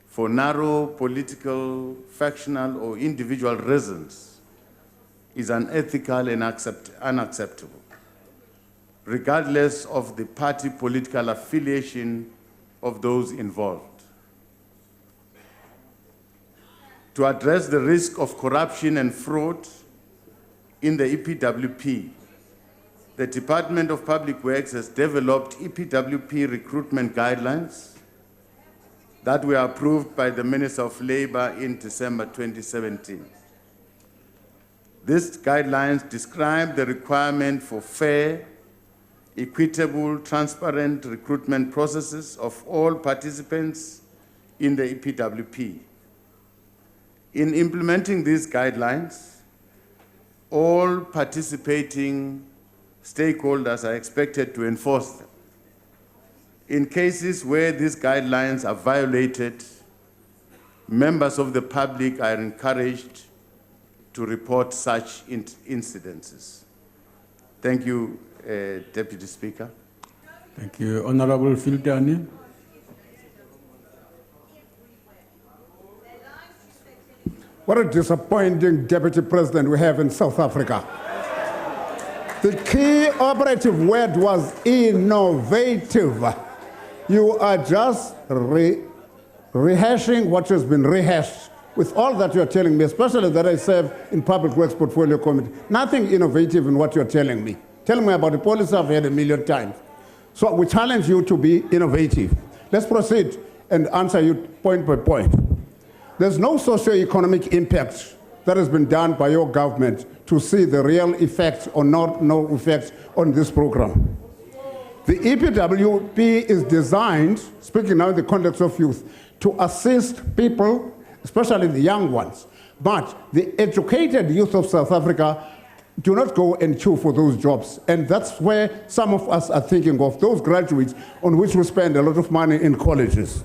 for narrow political, factional, or individual reasons is unethical and unacceptable, regardless of the party political affiliation of those involved. To address the risk of corruption and fraud in the EPWP, the Department of Public Works has developed EPWP recruitment guidelines that were approved by the Minister of Labor in December 2017. These guidelines describe the requirement for fair, equitable, transparent recruitment processes of all participants in the EPWP. In implementing these guidelines, all participating stakeholders are expected to enforce them. In cases where these guidelines are violated, members of the public are encouraged to report such incidences. Thank you, Deputy Speaker. Thank you. Honorable Filtani. What a disappointing Deputy President we have in South Africa. The key operative word was innovative. You are just rehashing what has been rehashed with all that you're telling me, especially that I serve in Public Works Portfolio Committee. Nothing innovative in what you're telling me. Tell me about the policy I've heard 1,000,000 times. So we challenge you to be innovative. Let's proceed and answer you point by point. There's no socio-economic impact that has been done by your government to see the real effects or no effects on this program. The EPWP is designed, speaking now in the context of youth, to assist people, especially the young ones. But the educated youth of South Africa do not go and queue for those jobs. And that's where some of us are thinking of, those graduates on which we spend a lot of money in colleges.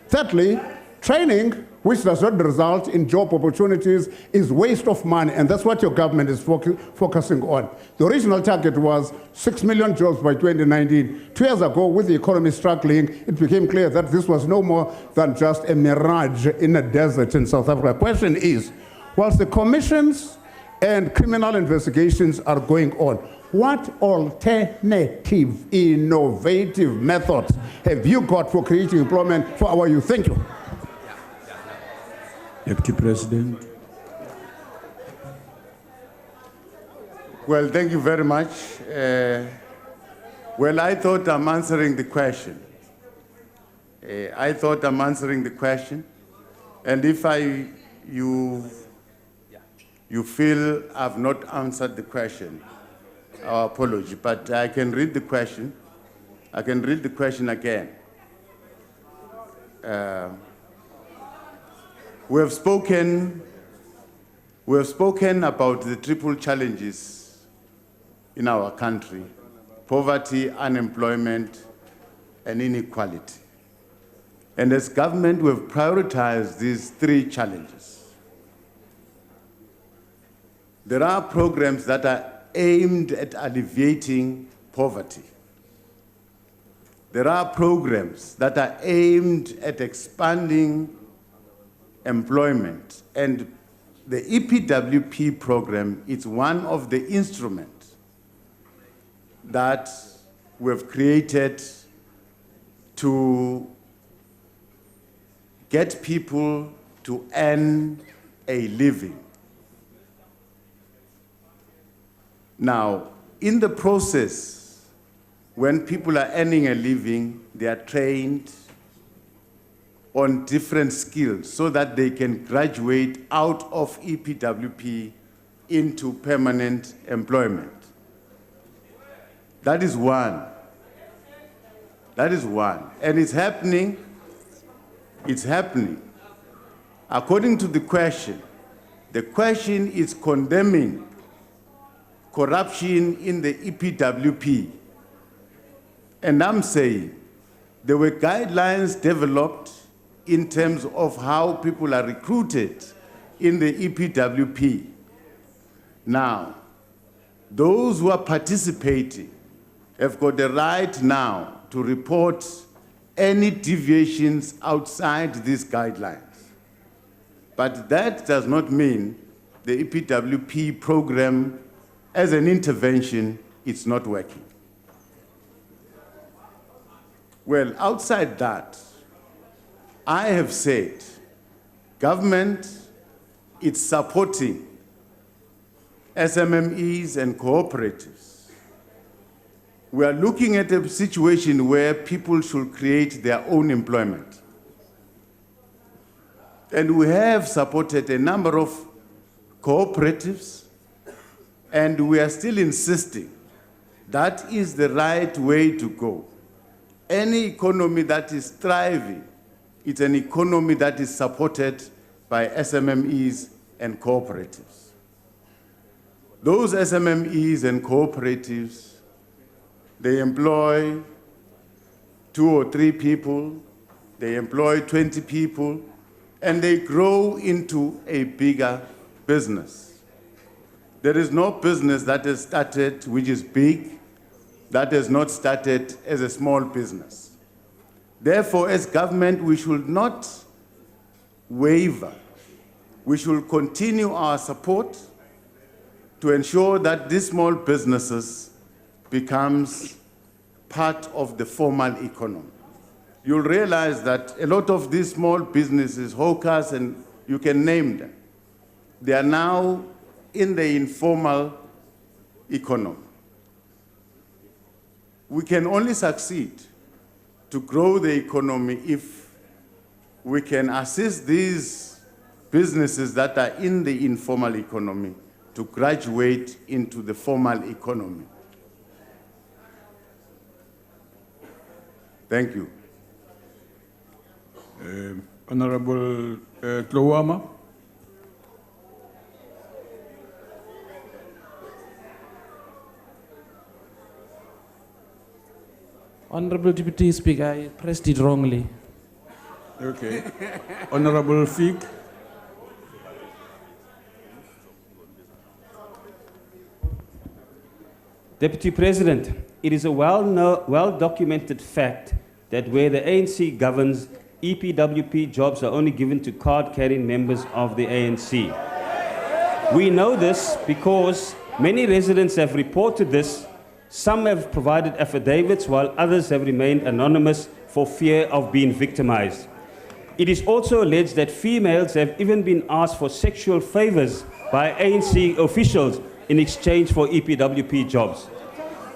Thirdly, training, which does not result in job opportunities, is waste of money, and that's what your government is focusing on. The original target was 6 million jobs by 2019. 2 years ago, with the economy struggling, it became clear that this was no more than just a mirage in a desert in South Africa. The question is, whilst the commissions and criminal investigations are going on, what alternative, innovative methods have you got for creating employment for our youth? Thank you. Deputy President. Well, thank you very much. Well, I thought I'm answering the question. And if you feel I've not answered the question, our apology, but I can read the question. I can read the question again. We have spoken about the triple challenges in our country: poverty, unemployment, and inequality. And as government, we have prioritized these three challenges. There are programs that are aimed at alleviating poverty. There are programs that are aimed at expanding employment, and the EPWP program is one of the instruments that we've created to get people to earn a living. Now, in the process, when people are earning a living, they are trained on different skills so that they can graduate out of EPWP into permanent employment. That is one. And it's happening. According to the question is condemning corruption in the EPWP. And I'm saying there were guidelines developed in terms of how people are recruited in the EPWP. Now, those who are participating have got the right now to report any deviations outside these guidelines. But that does not mean the EPWP program as an intervention, it's not working. Well, outside that, I have said government is supporting SMMEs and cooperatives. We are looking at a situation where people should create their own employment. And we have supported a number of cooperatives, and we are still insisting that is the right way to go. Any economy that is thriving, it's an economy that is supported by SMMEs and cooperatives. Those SMMEs and cooperatives, they employ 2 or 3 people, they employ 20 people, and they grow into a bigger business. There is no business that has started which is big, that has not started as a small business. Therefore, as government, we should not waver. We should continue our support to ensure that these small businesses becomes part of the formal economy. You'll realize that a lot of these small businesses, hawkers, and you can name them, they are now in the informal economy. We can only succeed to grow the economy if we can assist these businesses that are in the informal economy to graduate into the formal economy. Thank you. Honorable Tlowama. Honorable Deputy Speaker, I pressed it wrongly. Okay. Honorable Fig. Deputy President, it is a well-documented fact that where the ANC governs, EPWP jobs are only given to card-carrying members of the ANC. We know this because many residents have reported this. Some have provided affidavits while others have remained anonymous for fear of being victimized. It is also alleged that females have even been asked for sexual favors by ANC officials in exchange for EPWP jobs.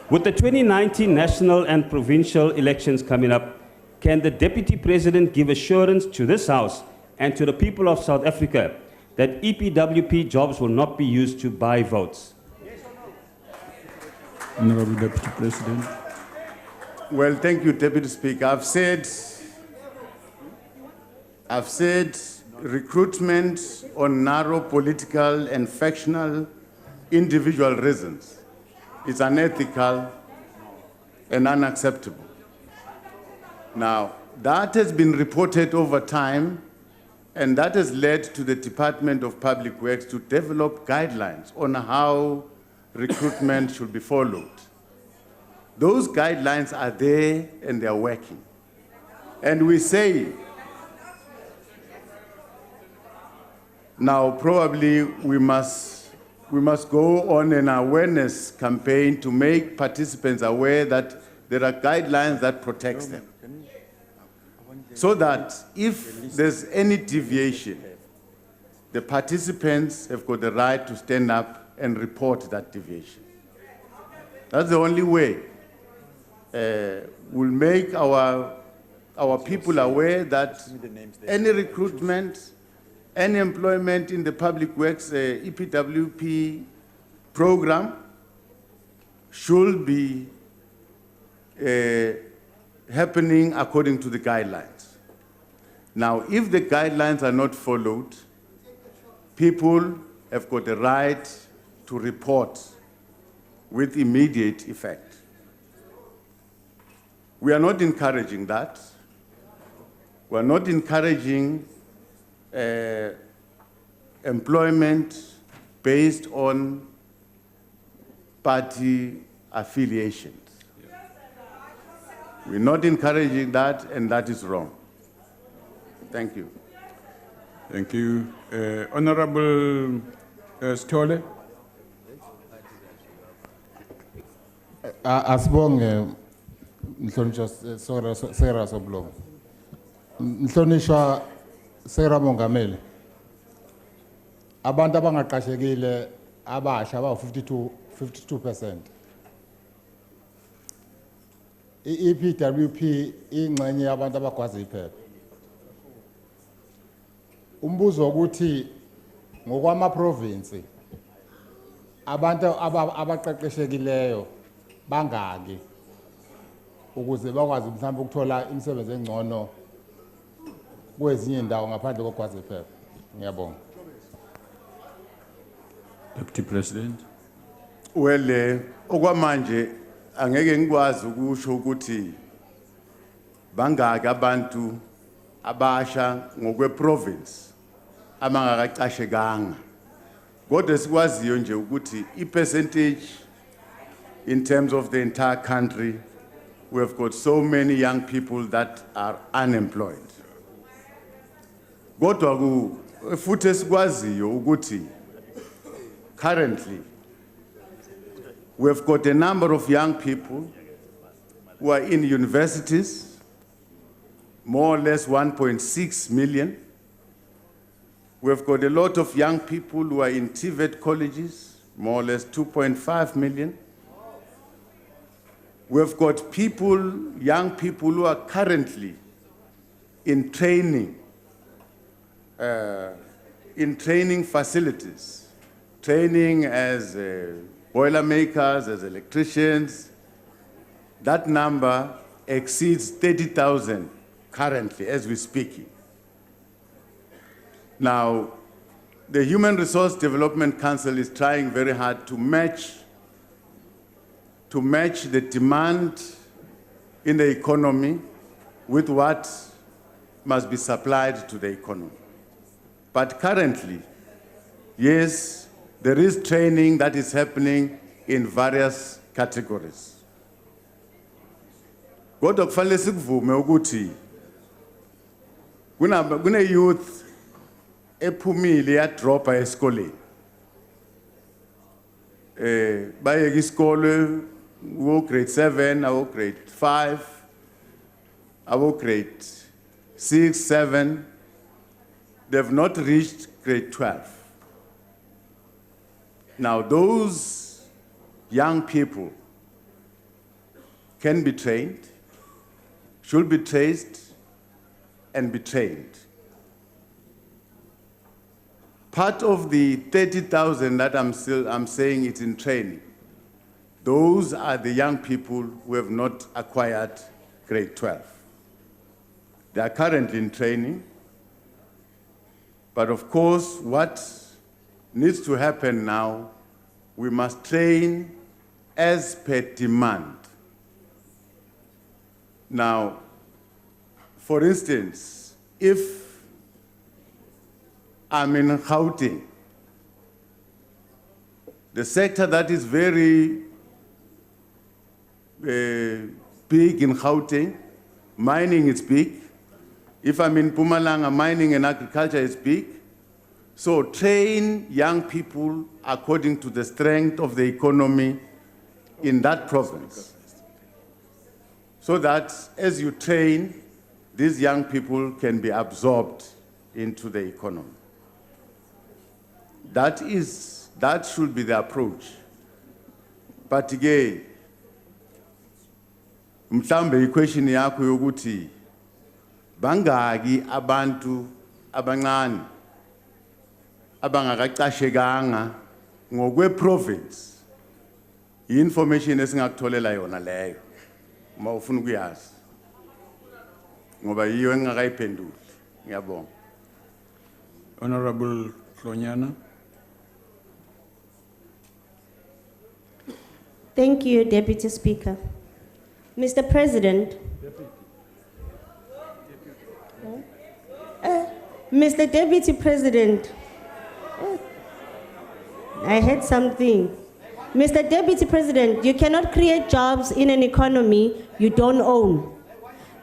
With the 2019 national and provincial elections coming up, can the Deputy President give assurance to this House and to the people of South Africa that EPWP jobs will not be used to buy votes? Honorable Deputy President. Well, thank you, Deputy Speaker. I've said recruitment on narrow political and factional individual reasons is unethical and unacceptable. Now, that has been reported over time, and that has led to the Department of Public Works to develop guidelines on how recruitment should be followed. Those guidelines are there and they are working. And we say, now probably we must go on an awareness campaign to make participants aware that there are guidelines that protect them. So that if there's any deviation, the participants have got the right to stand up and report that deviation. That's the only way we'll make our people aware that any recruitment, any employment in the Public Works EPWP program should be happening according to the guidelines. Now, if the guidelines are not followed, people have got the right to report with immediate effect. We are not encouraging that. We are not encouraging employment based on party affiliations. We're not encouraging that, and that is wrong. Thank you. Thank you. Honorable Stole. Asibonge mhlonishwa Sera Soblong. Mhlonishwa Sera Mongameli. Abantu abangaqashekile abasha aba 52%. EPWP ingxenye yabantu abagwaza iphepha. Umbuzo ukuthi ngokwama province abantu abaqeqeshekileyo bangaki ukuze bakwazi mhlawumbe ukuthola imisebenzi engcono kwezinye indawo ngaphandle kokugwaza iphepha. Ngiyabonga. Deputy President. Well, okwamanje angeke ngikwazi ukusho ukuthi bangaki abantu abasha ngokwe province abangakaqashekanga. Kodwa sikwaziyo nje ukuthi i-percentage in terms of the entire country, we have got so many young people that are unemployed. Kodwa futhi sikwaziyo ukuthi currently we have got a number of young people who are in universities, more or less 1.6 million. We've got a lot of young people who are in TVET colleges, more or less 2.5 million. We've got people, young people who are currently in training in training facilities, training as boiler makers, as electricians, that number exceeds 30,000 currently as we speak. Now, the Human Resource Development Council is trying very hard to match the demand in the economy with what must be supplied to the economy. But currently, yes, there is training that is happening in various categories. Kodwa kufanele sikuvume ukuthi kune youth ephumile yadropa esikoleni. Bayeka isikole wo grade 7, awo grade 5, awo grade 6, 7. They've not reached grade 12. Now those young people can be trained, should be traced and be trained. Part of the 30,000 that I'm saying it's in training, those are the young people who have not acquired grade 12. They are currently in training, but of course, what needs to happen now, we must train as per demand. Now, for instance, if I'm in Gauteng, the sector that is very big in Gauteng, mining is big. If I'm in Mpumalanga, mining and agriculture is big. So train young people according to the strength of the economy in that province. So that as you train, these young people can be absorbed into the economy. That should be the approach. But again, mhlambe question yakho yokuthi bangaki abantu abancane abangakaqashekanga ngokwe province. Information esingakutholela yona leyo uma ufuna ukuyazi ngoba yiyo engakayiphenduli. Ngiyabonga. Honorable Hlonyana. Thank you, Deputy Speaker. Mr. President, Mr. Deputy President, I heard something. Mr. Deputy President, you cannot create jobs in an economy you don't own.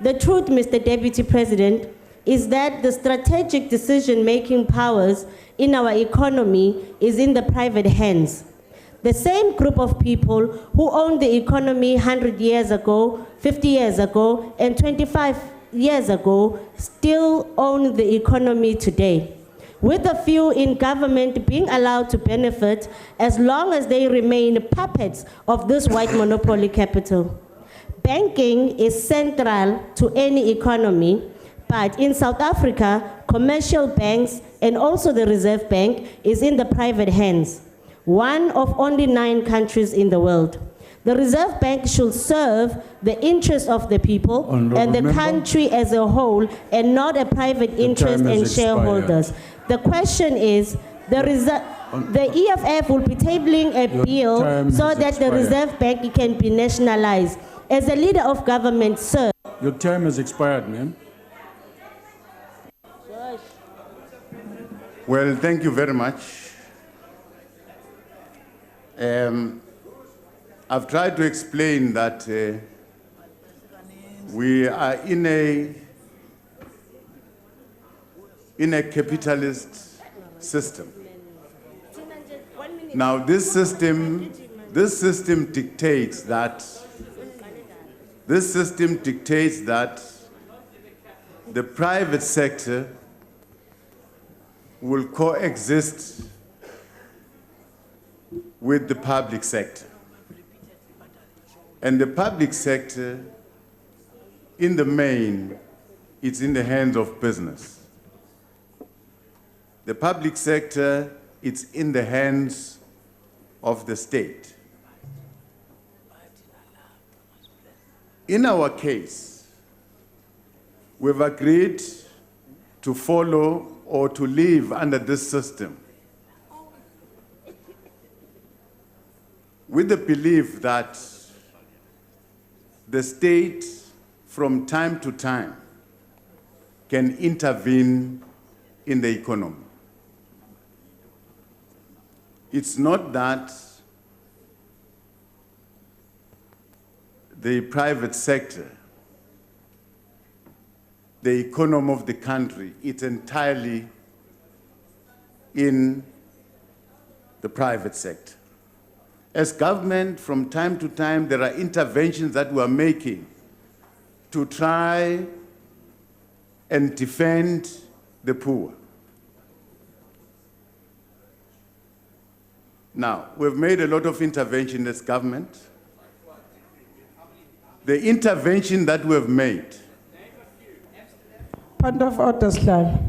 The truth, Mr. Deputy President, is that the strategic decision-making powers in our economy is in the private hands. The same group of people who owned the economy 100 years ago, 50 years ago, and 25 years ago still own the economy today, with a few in government being allowed to benefit as long as they remain puppets of this white monopoly capital. Banking is central to any economy, but in South Africa, commercial banks and also the Reserve Bank is in the private hands, one of only 9 countries in the world. The Reserve Bank should serve the interests of the people and the country as a whole and not a private interest and shareholders. The question is, the EFF will be tabling a bill so that the Reserve Bank can be nationalized. As a leader of government, sir. Your term has expired, ma'am. Well, thank you very much. I've tried to explain that we are in a capitalist system. Now, this system dictates that the private sector will coexist with the public sector. And the public sector, in the main, it's in the hands of business. the public sector, it's in the hands of the state. In our case, we've agreed to follow or to live under this system with the belief that the state, from time to time, can intervene in the economy. It's not that the private sector, the economy of the country, it's entirely in the private sector. As government, from time to time, there are interventions that we are making to try and defend the poor. Now, we've made a lot of intervention as government. The intervention that we've made. Point of order, Sihlalo.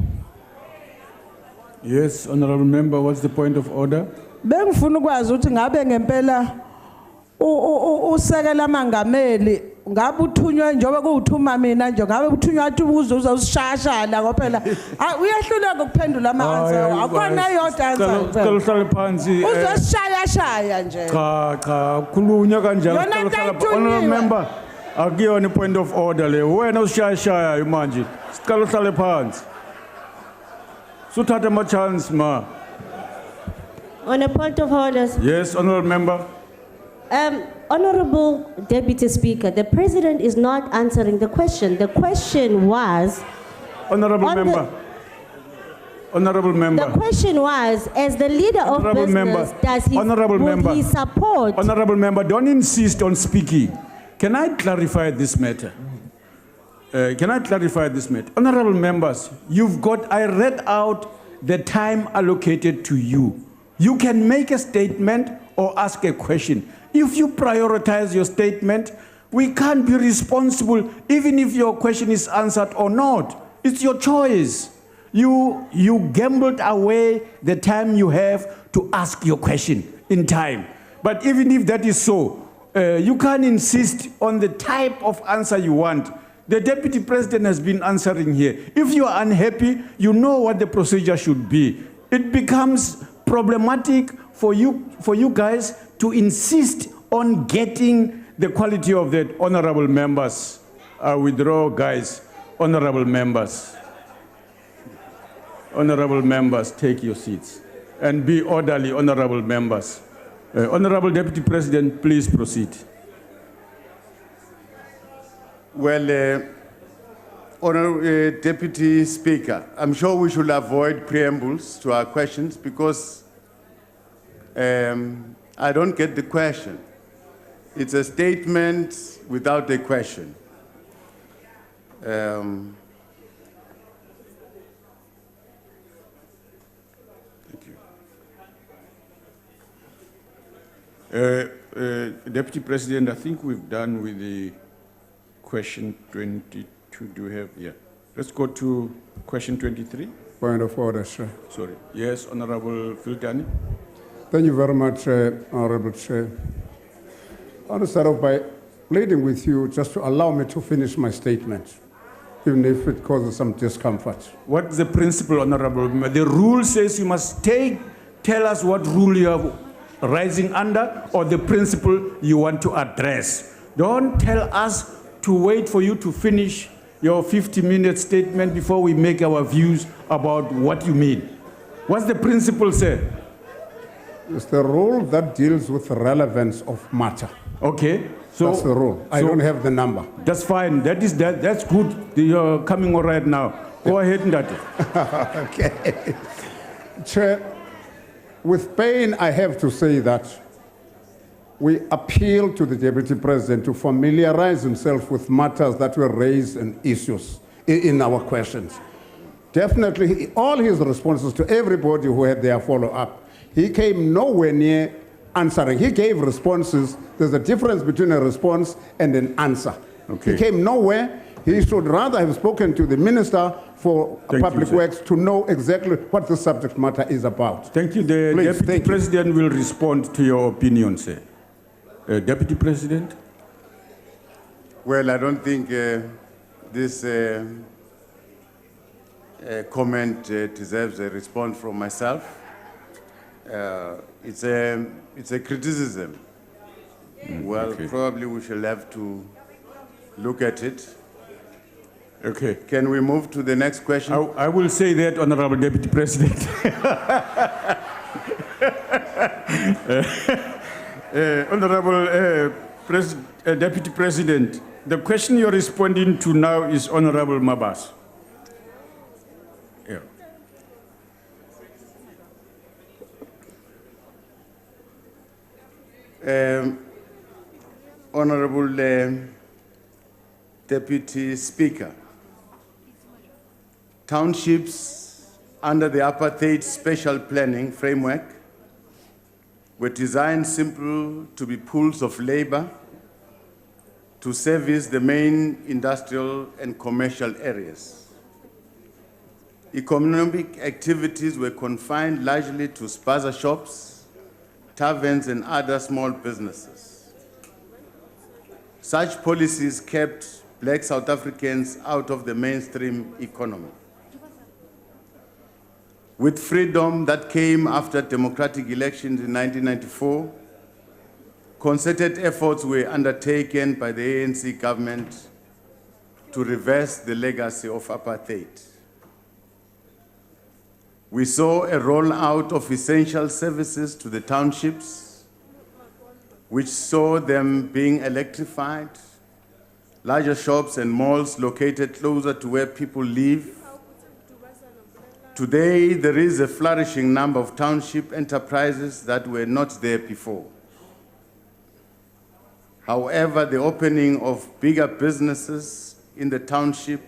Yes, Honorable Member, what's the point of order? Bengifuna ukwazi ukuthi ngabe ngempela usekela mangameli ngabe uthunywa njengoba kuwuthuma mina nje ngabe uthunywa athi uzosishayashaya ngoba phela uyahluleka ukuphendula ama-answer akona yodwa answer uhlale phansi uzosishayashaya nje cha khulunywa kanjalo Honorable Member akuyona point of order le wena usishayashaya manje sicela uhlale phansi suthatha ama chance ma. On a point of order. Yes, Honorable Member. Honorable Deputy Speaker, the President is not answering the question. The question was... Honorable Member. Honorable Member. The question was, as the leader of business, will he support... Honorable Member, don't insist on speaking. Can I clarify this matter? Honorable members, I read out the time allocated to you. You can make a statement or ask a question. If you prioritize your statement, we can't be responsible even if your question is answered or not. It's your choice. You gambled away the time you have to ask your question in time. But even if that is so, you can't insist on the type of answer you want. The Deputy President has been answering here. If you are unhappy, you know what the procedure should be. It becomes problematic for you guys to insist on getting the quality of that. Honorable members, I withdraw, guys. Honorable members, take your seats and be orderly. Honorable members, Honorable Deputy President, please proceed. Well, Honorable Deputy Speaker, I'm sure we should avoid preambles to our questions because I don't get the question. It's a statement without a question. Thank you. Deputy President, I think we've done with the question 22. Do we have? Yeah. Let's go to question 23. Point of order, sir. Sorry. Yes, Honorable Filtani. Thank you very much, Honorable Chair. I want to start off by pleading with you just to allow me to finish my statement, even if it causes some discomfort. What's the principle, Honorable? The rule says you must tell us what rule you are rising under or the principle you want to address. Don't tell us to wait for you to finish your 50-minute statement before we make our views about what you mean. What's the principle, sir? It's the rule that deals with the relevance of matter. Okay. So that's the rule. I don't have the number. That's fine. That's good. You're coming all right now. Go ahead and that. Okay. Chair, with pain, I have to say that we appeal to the Deputy President to familiarize himself with matters that were raised and issues in our questions. Definitely, all his responses to everybody who had their follow-up, he came nowhere near answering. He gave responses. There's a difference between a response and an answer. Okay. He came nowhere He should rather have spoken to the Minister for Public Works to know exactly what the subject matter is about. Thank you. The Please, Deputy thank you. President will respond to your opinion, sir. Deputy President? Well, I don't think this comment deserves a response from myself. It's a criticism. Well, okay. probably we shall have to look at it. Okay. Can we move to the next question? I will say that, Honorable Deputy President. Honorable Deputy President, the question you're responding to now is Honorable Mabuza. Yeah. Honorable Deputy Speaker, townships under the apartheid special planning framework were designed simply to be pools of labor to service the main industrial and commercial areas. Economic activities were confined largely to spaza shops, taverns, and other small businesses. Such policies kept black South Africans out of the mainstream economy. With freedom that came after democratic elections in 1994, concerted efforts were undertaken by the ANC government to reverse the legacy of apartheid. We saw a rollout of essential services to the townships, which saw them being electrified, larger shops and malls located closer to where people live. Today, there is a flourishing number of township enterprises that were not there before. However, the opening of bigger businesses in the township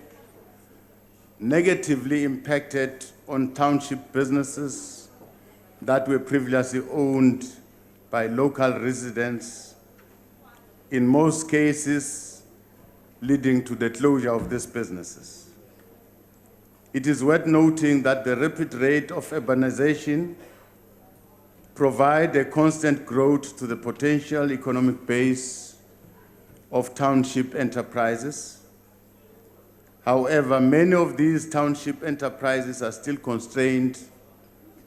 negatively impacted on township businesses that were previously owned by local residents, in most cases leading to the closure of these businesses. It is worth noting that the rapid rate of urbanization provides a constant growth to the potential economic base of township enterprises. However, many of these township enterprises are still constrained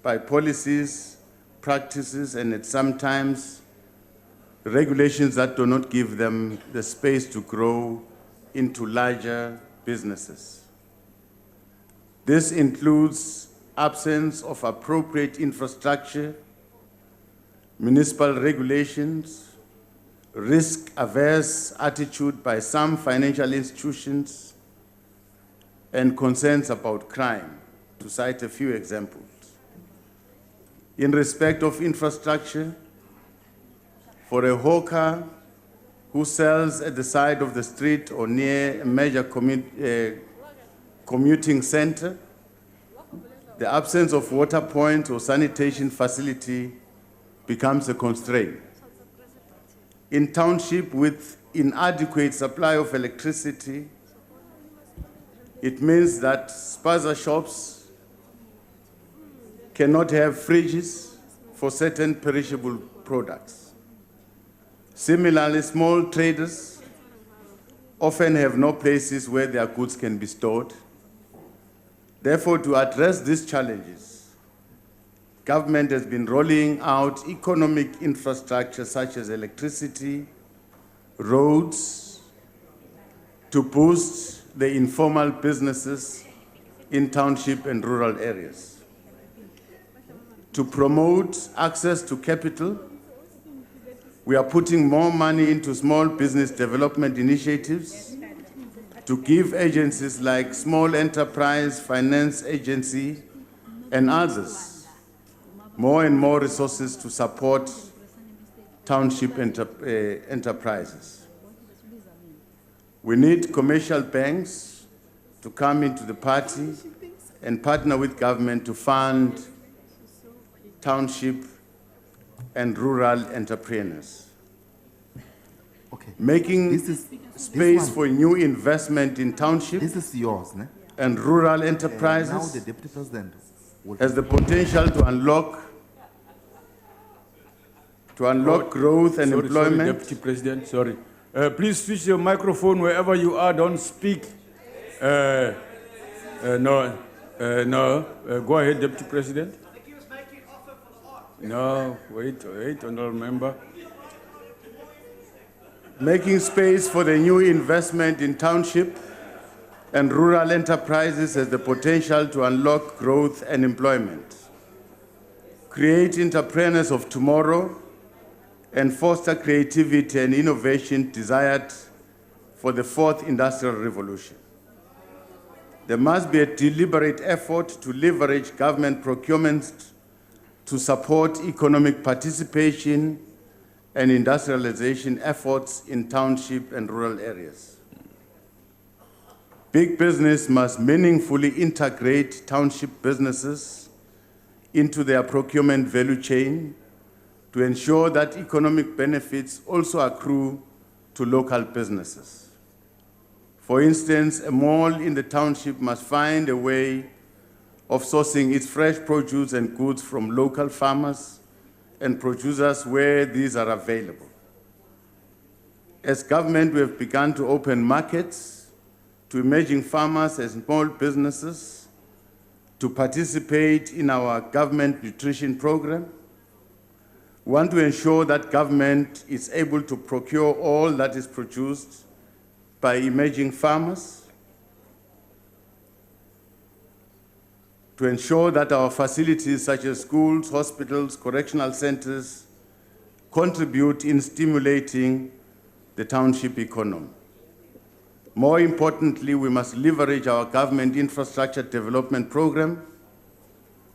by policies, practices, and sometimes regulations that do not give them the space to grow into larger businesses. This includes absence of appropriate infrastructure, municipal regulations, risk-averse attitude by some financial institutions, and concerns about crime, to cite a few examples. In respect of infrastructure, for a hawker who sells at the side of the street or near a major commuting center, the absence of water points or sanitation facility becomes a constraint. In township with inadequate supply of electricity, it means that spaza shops cannot have fridges for certain perishable products. Similarly, small traders often have no places where their goods can be stored. Therefore, to address these challenges, government has been rolling out economic infrastructure such as electricity, roads, to boost the informal businesses in township and rural areas. To promote access to capital, we are putting more money into small business development initiatives to give agencies like Small Enterprise Finance Agency and others more and more resources to support township enterprises. We need commercial banks to come into the party and partner with government to fund township and rural entrepreneurs. Okay. Making space for new investment in township This is yours, ne? and rural Now enterprises the Deputy President will... has the potential to unlock growth and employment. Sorry, Deputy President, sorry. Please switch your microphone wherever you are, don't speak. Go ahead, Deputy President. No, wait, honorable member. Making space for the new investment in township and rural enterprises has the potential to unlock growth and employment, create entrepreneurs of tomorrow, and foster creativity and innovation desired for the fourth industrial revolution. There must be a deliberate effort to leverage government procurement to support economic participation and industrialization efforts in township and rural areas. Big business must meaningfully integrate township businesses into their procurement value chain to ensure that economic benefits also accrue to local businesses. For instance, a mall in the township must find a way of sourcing its fresh produce and goods from local farmers and producers where these are available. As government, we have begun to open markets to emerging farmers and small businesses to participate in our government nutrition program. We want to ensure that government is able to procure all that is produced by emerging farmers, to ensure that our facilities such as schools, hospitals, correctional centers contribute in stimulating the township economy. More importantly, we must leverage our government infrastructure development program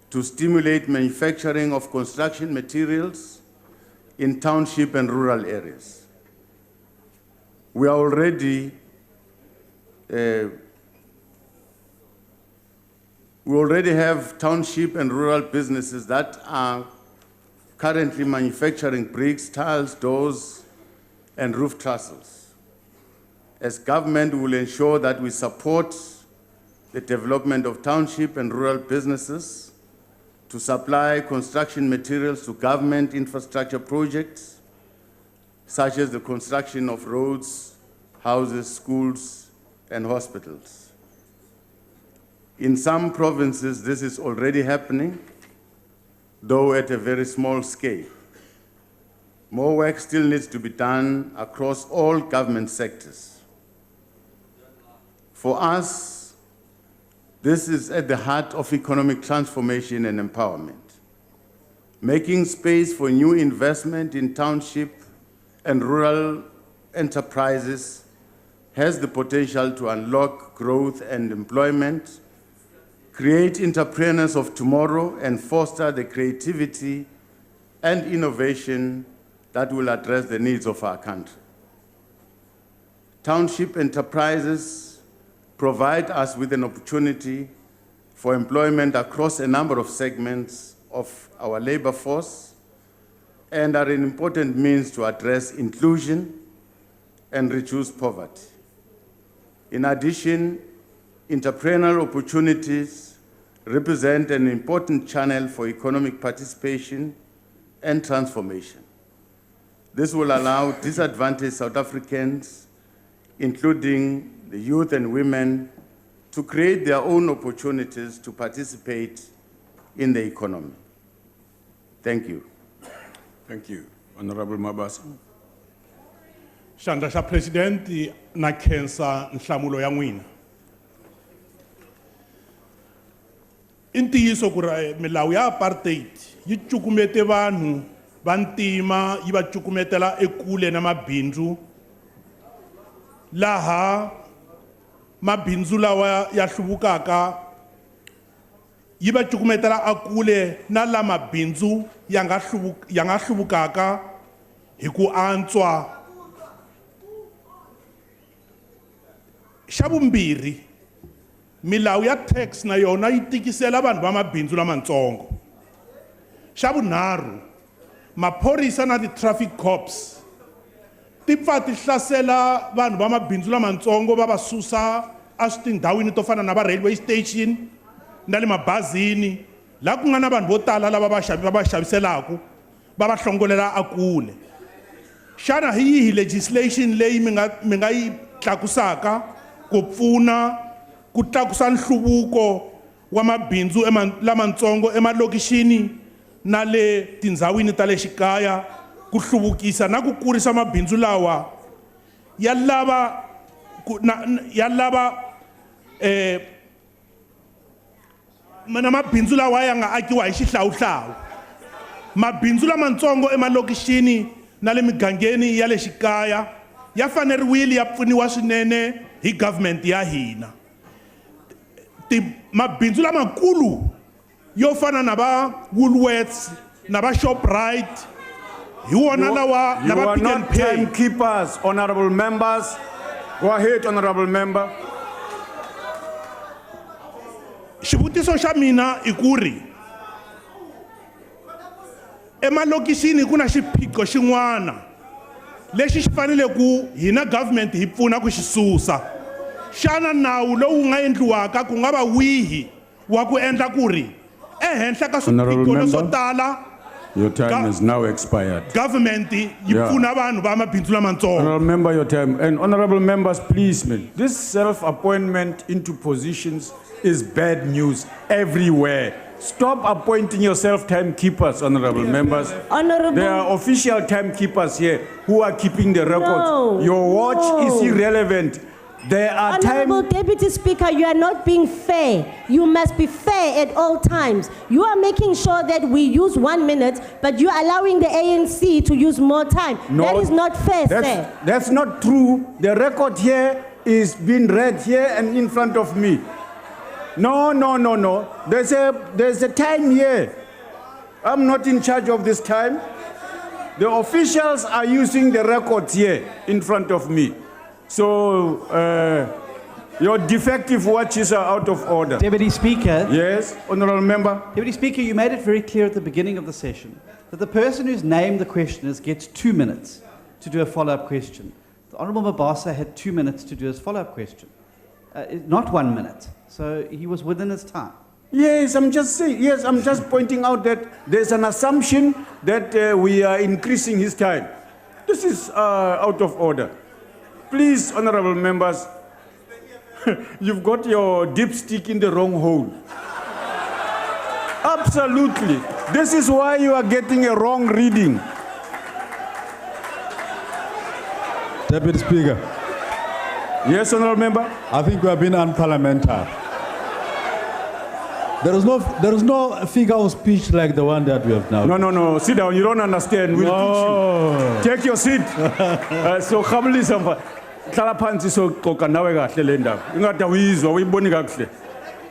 to stimulate manufacturing of construction materials in township and rural areas. We already have township and rural businesses that are currently manufacturing bricks, tiles, doors, and roof trusses. As government, we will ensure that we support the development of township and rural businesses to supply construction materials to government infrastructure projects, such as the construction of roads, houses, schools, and hospitals. In some provinces, this is already happening, though at a very small scale. More work still needs to be done across all government sectors. For us, this is at the heart of economic transformation and empowerment. Making space for new investment in township and rural enterprises has the potential to unlock growth and employment, create entrepreneurs of tomorrow, and foster the creativity and innovation that will address the needs of our country. Township enterprises provide us with an opportunity for employment across a number of segments of our labor force and are an important means to address inclusion and reduce poverty. In addition, entrepreneurial opportunities represent an important channel for economic participation and transformation. This will allow disadvantaged South Africans, including the youth and women, to create their own opportunities to participate in the economy. Thank you. Thank you. Honorable Mabuza. Xandla xa President na khensa nhlamulo ya n'wina. I ntiyiso ku ri milawu ya apartheid yi cukumete vanhu vantima yi va cukumetela ekule na mabindzu laha mabindzu lawa ya hluvukaka yi va cukumetela akule na la mabindzu ya nga hluvukaka hi ku antswa. Xa vumbirhi, milawu ya tax na yona yi tikisela vanhu va mabindzu lamatsongo. Xa vunharhu, maphorisa na ti-traffic cops ti pfa ti hlasela vanhu va mabindzu lamatsongo va va susa a tindhawini to fana na va railway station na le mabazini la ku nga na vanhu vo tala lava va xaviselaku va va hlongolela a kule. Xana hi yihi legislation leyi mi nga yi tlakusaka ku pfuna ku tlakusa nhluvuko wa mabindzu lamatsongo emalokixini na le tindzhawini ta le xikaya ku hluvukisa na ku kurisa mabindzu lawa ya lava na mabindzu lawa ya nga akiwa hi xihlawuhlawu. Mabindzu lamatsongo emalokixini na le migangeni ya le xikaya ya faneriwile ya pfuniwa swinene hi government ya hina. Mabindzu lamakulu yo fana na va Woolworths na va Shoprite hi wona lawa na va Pick and Pay. Timekeepers, honorable members. Go ahead, honorable member. Xivutiso xa mina i ku ri emalokixini ku na xiphiqo xin'wana lexi xi fanele ku hina government hi pfuna ku xi susa. Xana nawu lowu nga endliwaka ku nga va wihi wa ku endla ku ri ehenhla ka swiphiqo leswo tala Your time is now expired. government yi pfuna vanhu va mabindzu lamatsongo. Honorable member, your time. And honorable members, please, man, this self-appointment into positions is bad news everywhere. Stop appointing yourself timekeepers, honorable members. There are official timekeepers here who are keeping the records. No. Your watch is irrelevant. There are Honorable Deputy Speaker, you are not being fair. You must be fair at all times. You are making sure that we use 1 minute, but you are allowing the ANC to use more time. No, that is not fair, sir. That's not true. The record here is being read here and in front of me. No. There's a time here. I'm not in charge of this time. The officials are using the records here in front of me. So your defective watches are out of order. Deputy Speaker. Yes, honorable member. Deputy Speaker, you made it very clear at the beginning of the session that the person who's named the questioners gets 2 minutes to do a follow-up question. The Honourable Mabuza had 2 minutes to do his follow-up question, not 1 minute. So he was within his time. Yes, I'm just saying. Yes, I'm just pointing out that there's an assumption that we are increasing his time. This is out of order. Please, honorable members, you've got your dipstick in the wrong hole. Absolutely. This is why you are getting a wrong reading. Deputy Speaker. Yes, honorable member. I think we have been unparliamentary. There is no figure of speech like the one that we have now. No. Sit down. You don't understand. We'll teach you. Take your seat. So, Khamli Sampa.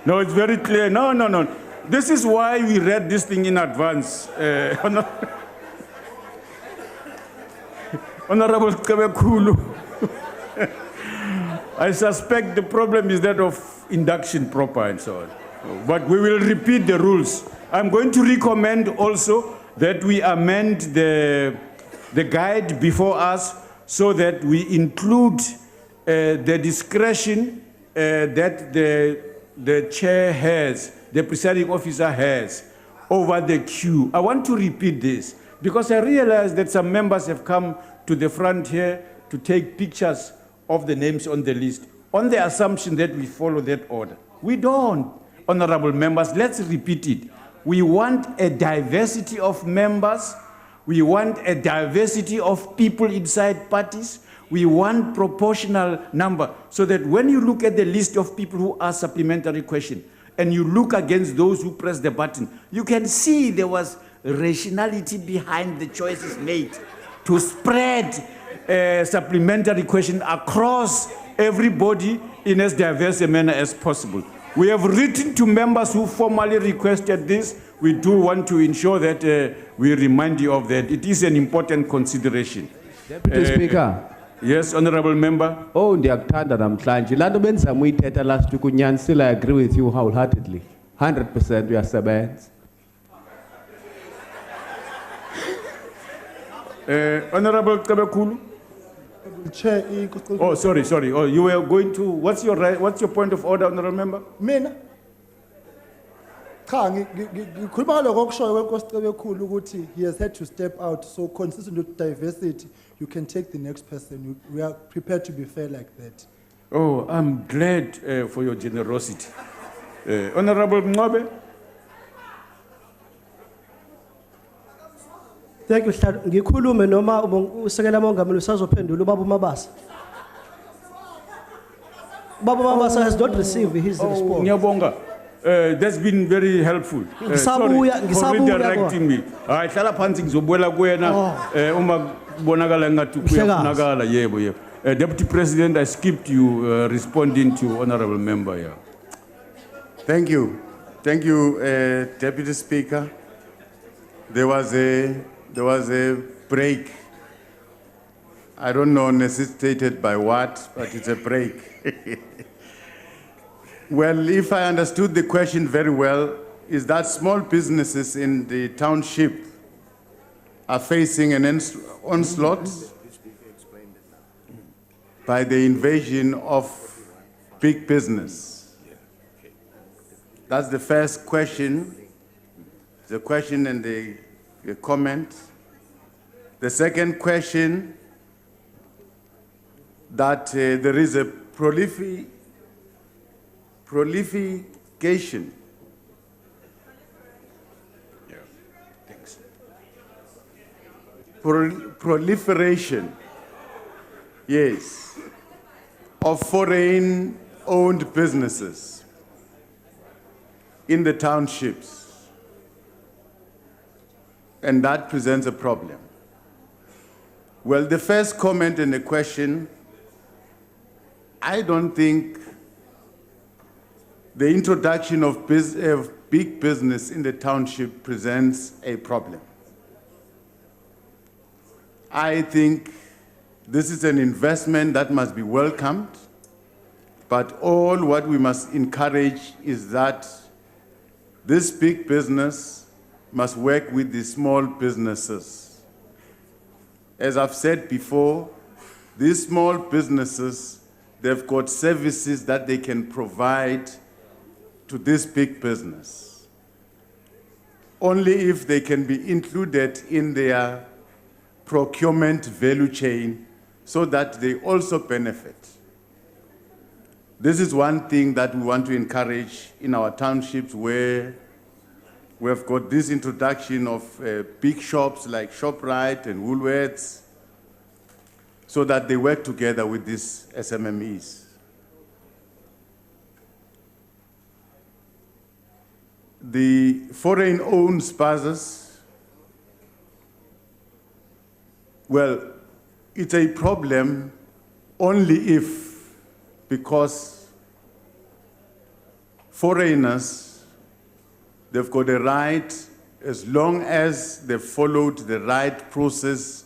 No, it's very clear. No. This is why we read this thing in advance. Honorable Kabekulu. I suspect the problem is that of induction proper and so on. But we will repeat the rules. I'm going to recommend also that we amend the guide before us so that we include the discretion that the chair has, the presiding officer has over the queue. I want to repeat this because I realize that some members have come to the front here to take pictures of the names on the list on the assumption that we follow that order. We don't, honorable members. Let's repeat it. We want a diversity of members. We want a diversity of people inside parties. We want proportional number so that when you look at the list of people who ask supplementary question and you look against those who press the button, you can see there was rationality behind the choices made to spread supplementary question across everybody in as diverse a manner as possible. We have written to members who formally requested this. We do want to ensure that we remind you of that. It is an important consideration. Deputy Speaker. Yes, honorable member. Oh, ndiyakuthanda namhlanje. Laa nto benzama uyithetha last week unyanisile, I agree with you wholeheartedly. 100% uyasebenza. Honorable Kabekulu. Chair, Oh, sorry. Oh, you were going to, what's your point of order, honorable member? mina cha ngikhuluma ngaloko okushoyo kwenkosicebe ekhulu ukuthi he has had to step out, so consistent with diversity you can take the next person. We are prepared to be fair like that. Oh, I'm glad for your generosity. Honorable Mngobe? Thank you, Hlalo. Ngikhulume noma usekela mongameli usazophendula ubaba uMabasa. Baba Mabasa has not received his response. Ngiyabonga. That's been very helpful. Sorry for redirecting me. Hayi hlala phansi ngizobuyela kuwena uma kubonakala ngathi kuyafunakala yebo. Deputy President, I skipped you responding to honorable member here. Thank you, Deputy Speaker. There was a break. I don't know necessitated by what, but it's a break. Well, if I understood the question very well, is that small businesses in the township are facing an onslaught by the invasion of big business? That's the first question, the question and the comment. The second question, that there is a proliferation. Proliferation, yes, of foreign-owned businesses in the townships, and that presents a problem. Well, the first comment and the question, I don't think the introduction of big business in the township presents a problem. I think this is an investment that must be welcomed, but all what we must encourage is that this big business must work with the small businesses. As I've said before, these small businesses, they've got services that they can provide to this big business. Only if they can be included in their procurement value chain so that they also benefit. This is one thing that we want to encourage in our townships, where we have got this introduction of big shops like ShopRite and Woolworths, so that they work together with these SMMEs. The foreign-owned spaces, well, it's a problem only if, because foreigners, they've got a right as long as they followed the right process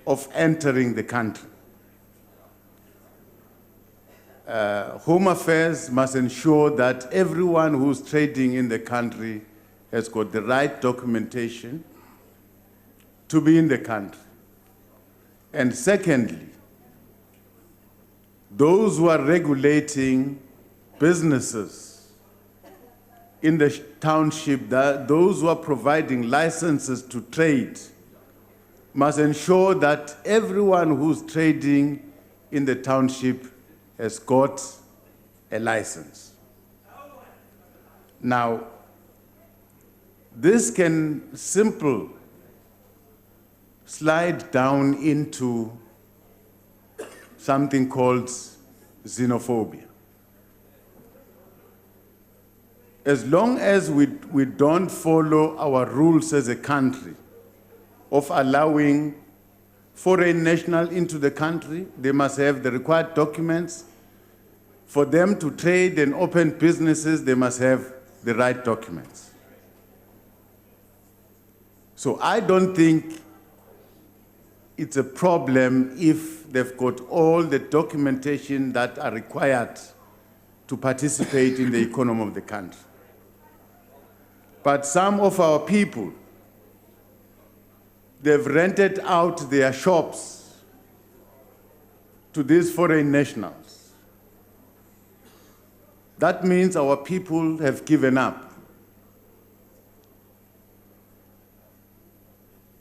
of entering the country. Home Affairs must ensure that everyone who's trading in the country has got the right documentation to be in the country. And secondly, those who are regulating businesses in the township, those who are providing licenses to trade, must ensure that everyone who's trading in the township has got a license. Now, this can slide down into something called xenophobia. As long as we don't follow our rules as a country of allowing foreign nationals into the country, they must have the required documents. For them to trade and open businesses, they must have the right documents. So I don't think it's a problem if they've got all the documentation that are required to participate in the economy of the country. But some of our people, they've rented out their shops to these foreign nationals. That means our people have given up.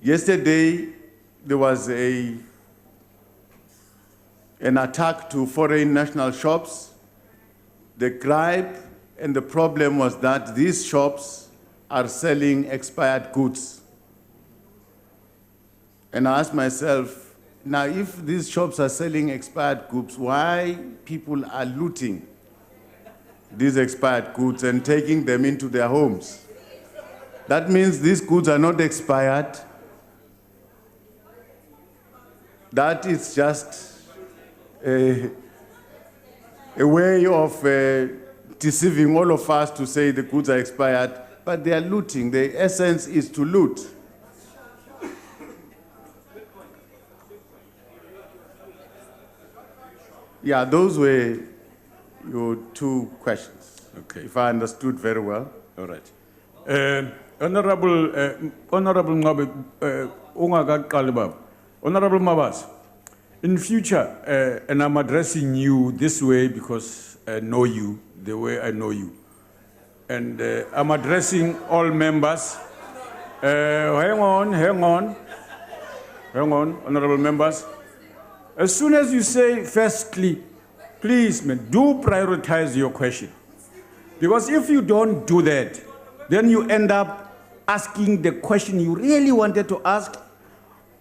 Yesterday, there was an attack to foreign national shops. The gripe and the problem was that these shops are selling expired goods. And I asked myself, now if these shops are selling expired goods, why people are looting these expired goods and taking them into their homes? That means these goods are not expired. That is just a way of deceiving all of us to say the goods are expired, but they are looting. The essence is to loot. Yeah, those were your two questions. Okay. If I understood very well. All right. Honorable Ngabe, Honorable Mabuza, in future, and I'm addressing you this way because I know you the way I know you. And I'm addressing all members. Hang on, honorable members. As soon as you say, firstly, please, man, do prioritize your question. Because if you don't do that, then you end up asking the question you really wanted to ask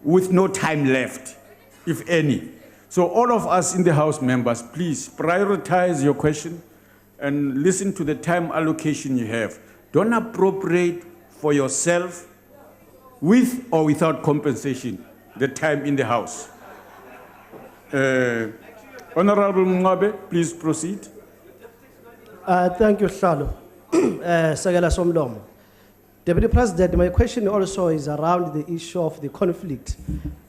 with no time left, if any. So all of us in the House members, please prioritize your question and listen to the time allocation you have. Don't appropriate for yourself with or without compensation the time in the House. Honorable Ngabe, please proceed. Thank you, Hlalo. Sekela Somlomo. Deputy President, my question also is around the issue of the conflict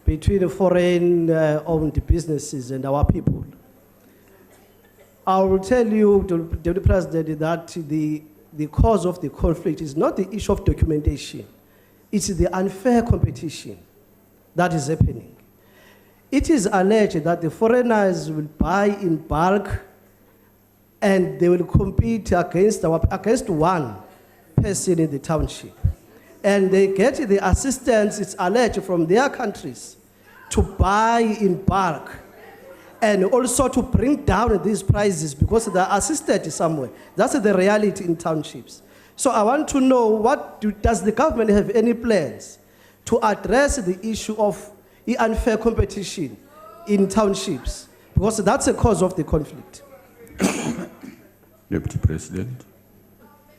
between foreign-owned businesses and our people. I will tell you, Deputy President, that the cause of the conflict is not the issue of documentation. It's the unfair competition that is happening. It is alleged that the foreigners will buy in bulk and they will compete against one person in the township. And they get the assistance, it's alleged, from their countries to buy in bulk and also to bring down these prices because they are assisted somewhere. That's the reality in townships. So I want to know, does the government have any plans to address the issue of the unfair competition in townships? Because that's the cause of the conflict. Deputy President.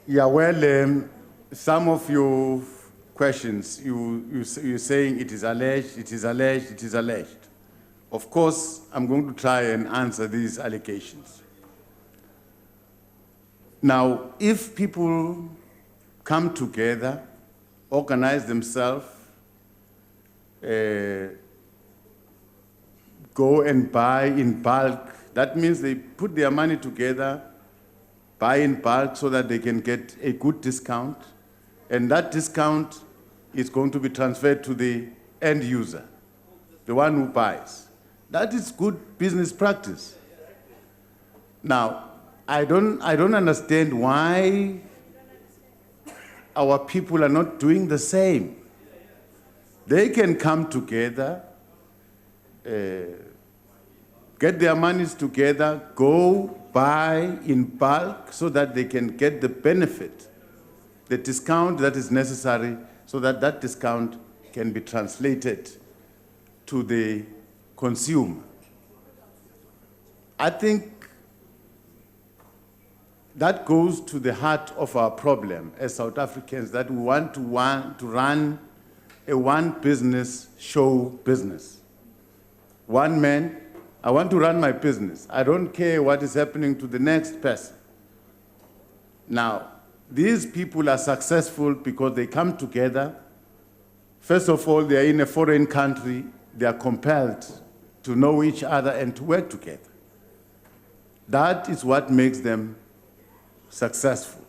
Yeah, well, some of your questions, you're saying it is alleged, it is alleged, it is alleged. Of course, I'm going to try and answer these allegations. Now, if people come together, organize themselves, go and buy in bulk, that means they put their money together, buy in bulk so that they can get a good discount, and that discount is going to be transferred to the end user, the one who buys. That is good business practice. Now, I don't understand why our people are not doing the same. They can come together, get their monies together, go buy in bulk so that they can get the benefit, the discount that is necessary so that that discount can be translated to the consumer. I think that goes to the heart of our problem as South Africans, that we want to run a one business show business. One man, I want to run my business. I don't care what is happening to the next person. Now, these people are successful because they come together. First of all, they are in a foreign country. They are compelled to know each other and to work together. That is what makes them successful.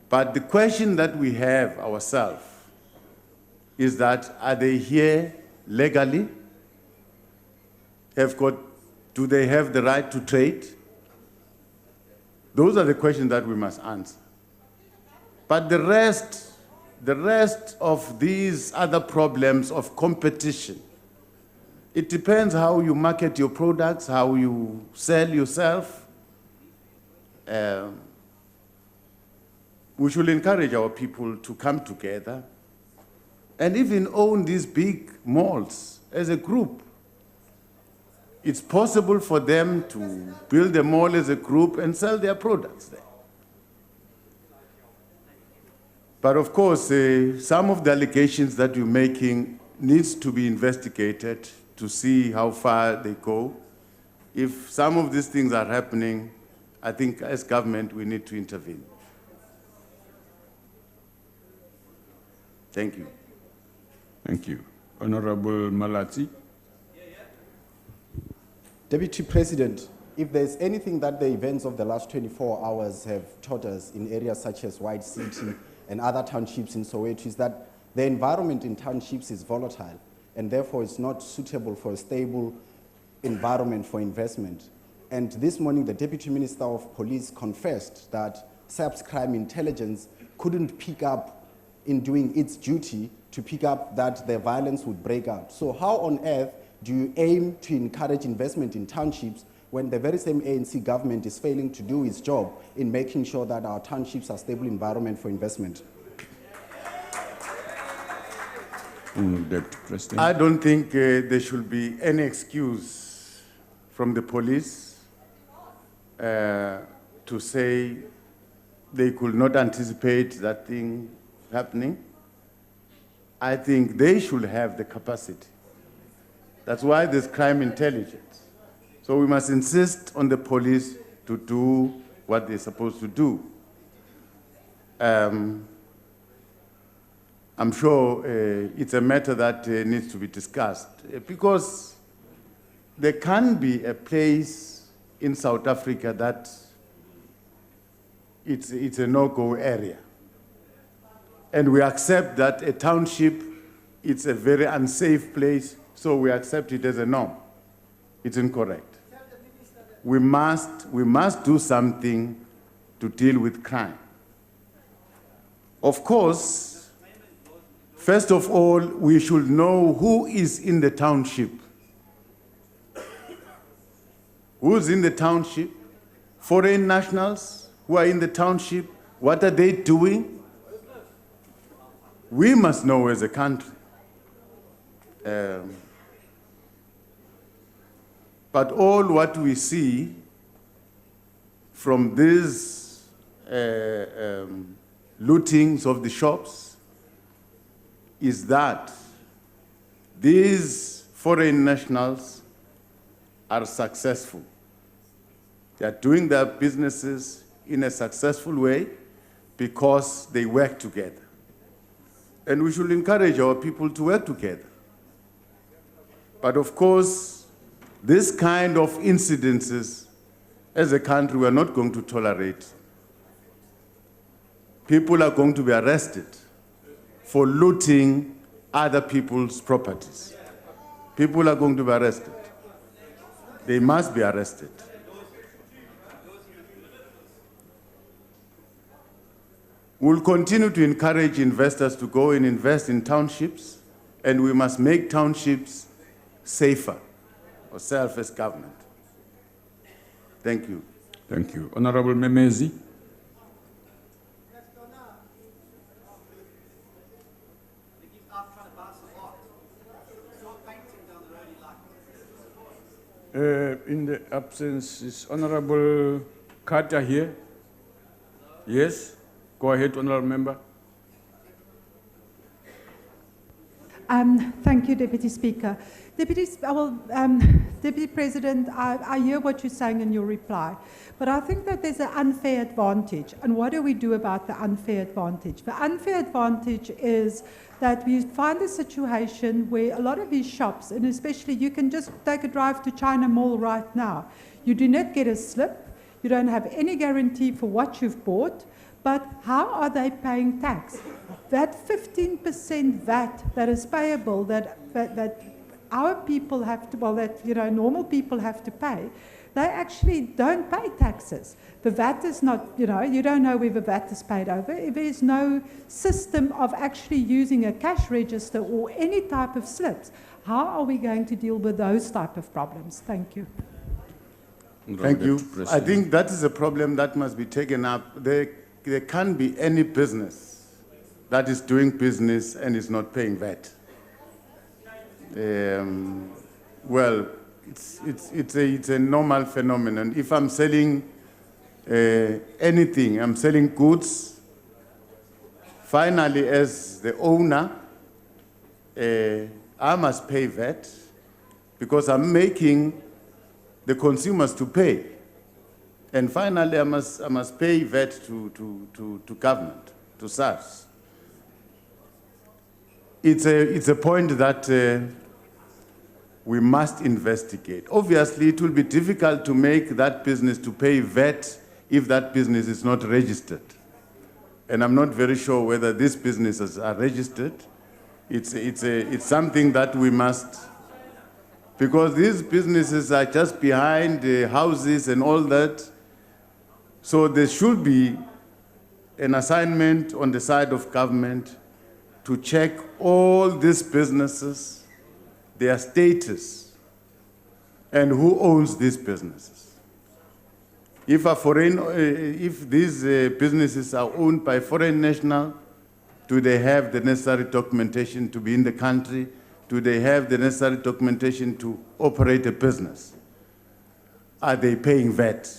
But the question that we have ourselves is that, are they here legally? Do Do they have the right to trade? Those are the questions that we must answer. But the rest of these other problems of competition, it depends how you market your products, how you sell yourself. We should encourage our people to come together and even own these big malls as a group. It's possible for them to build a mall as a group and sell their products there. But of course, some of the allegations that you're making needs to be investigated to see how far they go. If some of these things are happening, I think as government we need to intervene. Thank you. Thank you. Honorable Malati. Deputy President, if there's anything that the events of the last 24 hours have taught us in areas such as White City and other townships in Soweto, is that the environment in townships is volatile and therefore it's not suitable for a stable environment for investment. And this morning, the Deputy Minister of Police confessed that SABC crime intelligence couldn't pick up in doing its duty to pick up that the violence would break out. So how on earth do you aim to encourage investment in townships when the very same ANC government is failing to do its job in making sure that our townships are a stable environment for investment? Deputy President. I don't think there should be any excuse from the police to say they could not anticipate that thing happening. I think they should have the capacity. That's why there's crime intelligence. So we must insist on the police to do what they're supposed to do. I'm sure it's a matter that needs to be discussed because there can be a place in South Africa that it's a no-go area. And we accept that a township, it's a very unsafe place, so we accept it as a norm. It's incorrect. We must do something to deal with crime. Of course, first of all, we should know who is in the township. Who's in the township? Foreign nationals who are in the township, what are they doing? We must know as a country. But all what we see from these lootings of the shops is that these foreign nationals are successful. They are doing their businesses in a successful way because they work together. And we should encourage our people to work together. But of course, this kind of incidences, as a country, we are not going to tolerate. People are going to be arrested for looting other people's properties. People are going to be arrested. They must be arrested. We'll continue to encourage investors to go and invest in townships, and we must make townships safer for self-as government. Thank you. Thank you. Honorable Memezi. In the absence, is Honorable Carter here? Yes? Go ahead, Honorable Member. Thank you, Deputy Speaker. Deputy President, I hear what you're saying in your reply, but I think that there's an unfair advantage. And what do we do about the unfair advantage? The unfair advantage is that we find a situation where a lot of these shops, and especially you can just take a drive to China Mall right now, you do not get a slip, you don't have any guarantee for what you've bought, but how are they paying tax? That 15% VAT that is payable, that our people have to, well, that, you know, normal people have to pay, they actually don't pay taxes. The VAT is not, you know, you don't know whether VAT is paid over. If there's no system of actually using a cash register or any type of slips, how are we going to deal with those type of problems? Thank you. Thank you. I think that is a problem that must be taken up. There can't be any business that is doing business and is not paying VAT. Well, it's a normal phenomenon. If I'm selling anything, I'm selling goods, finally as the owner, I must pay VAT because I'm making the consumers to pay. And finally, I must pay VAT to government, to SARS. It's a point that we must investigate. Obviously, it will be difficult to make that business to pay VAT if that business is not registered. And I'm not very sure whether these businesses are registered. It's something that we must, because these businesses are just behind the houses and all that. So there should be an assignment on the side of government to check all these businesses, their status, and who owns these businesses. If these businesses are owned by foreign nationals, do they have the necessary documentation to be in the country? Do they have the necessary documentation to operate a business? Are they paying VAT?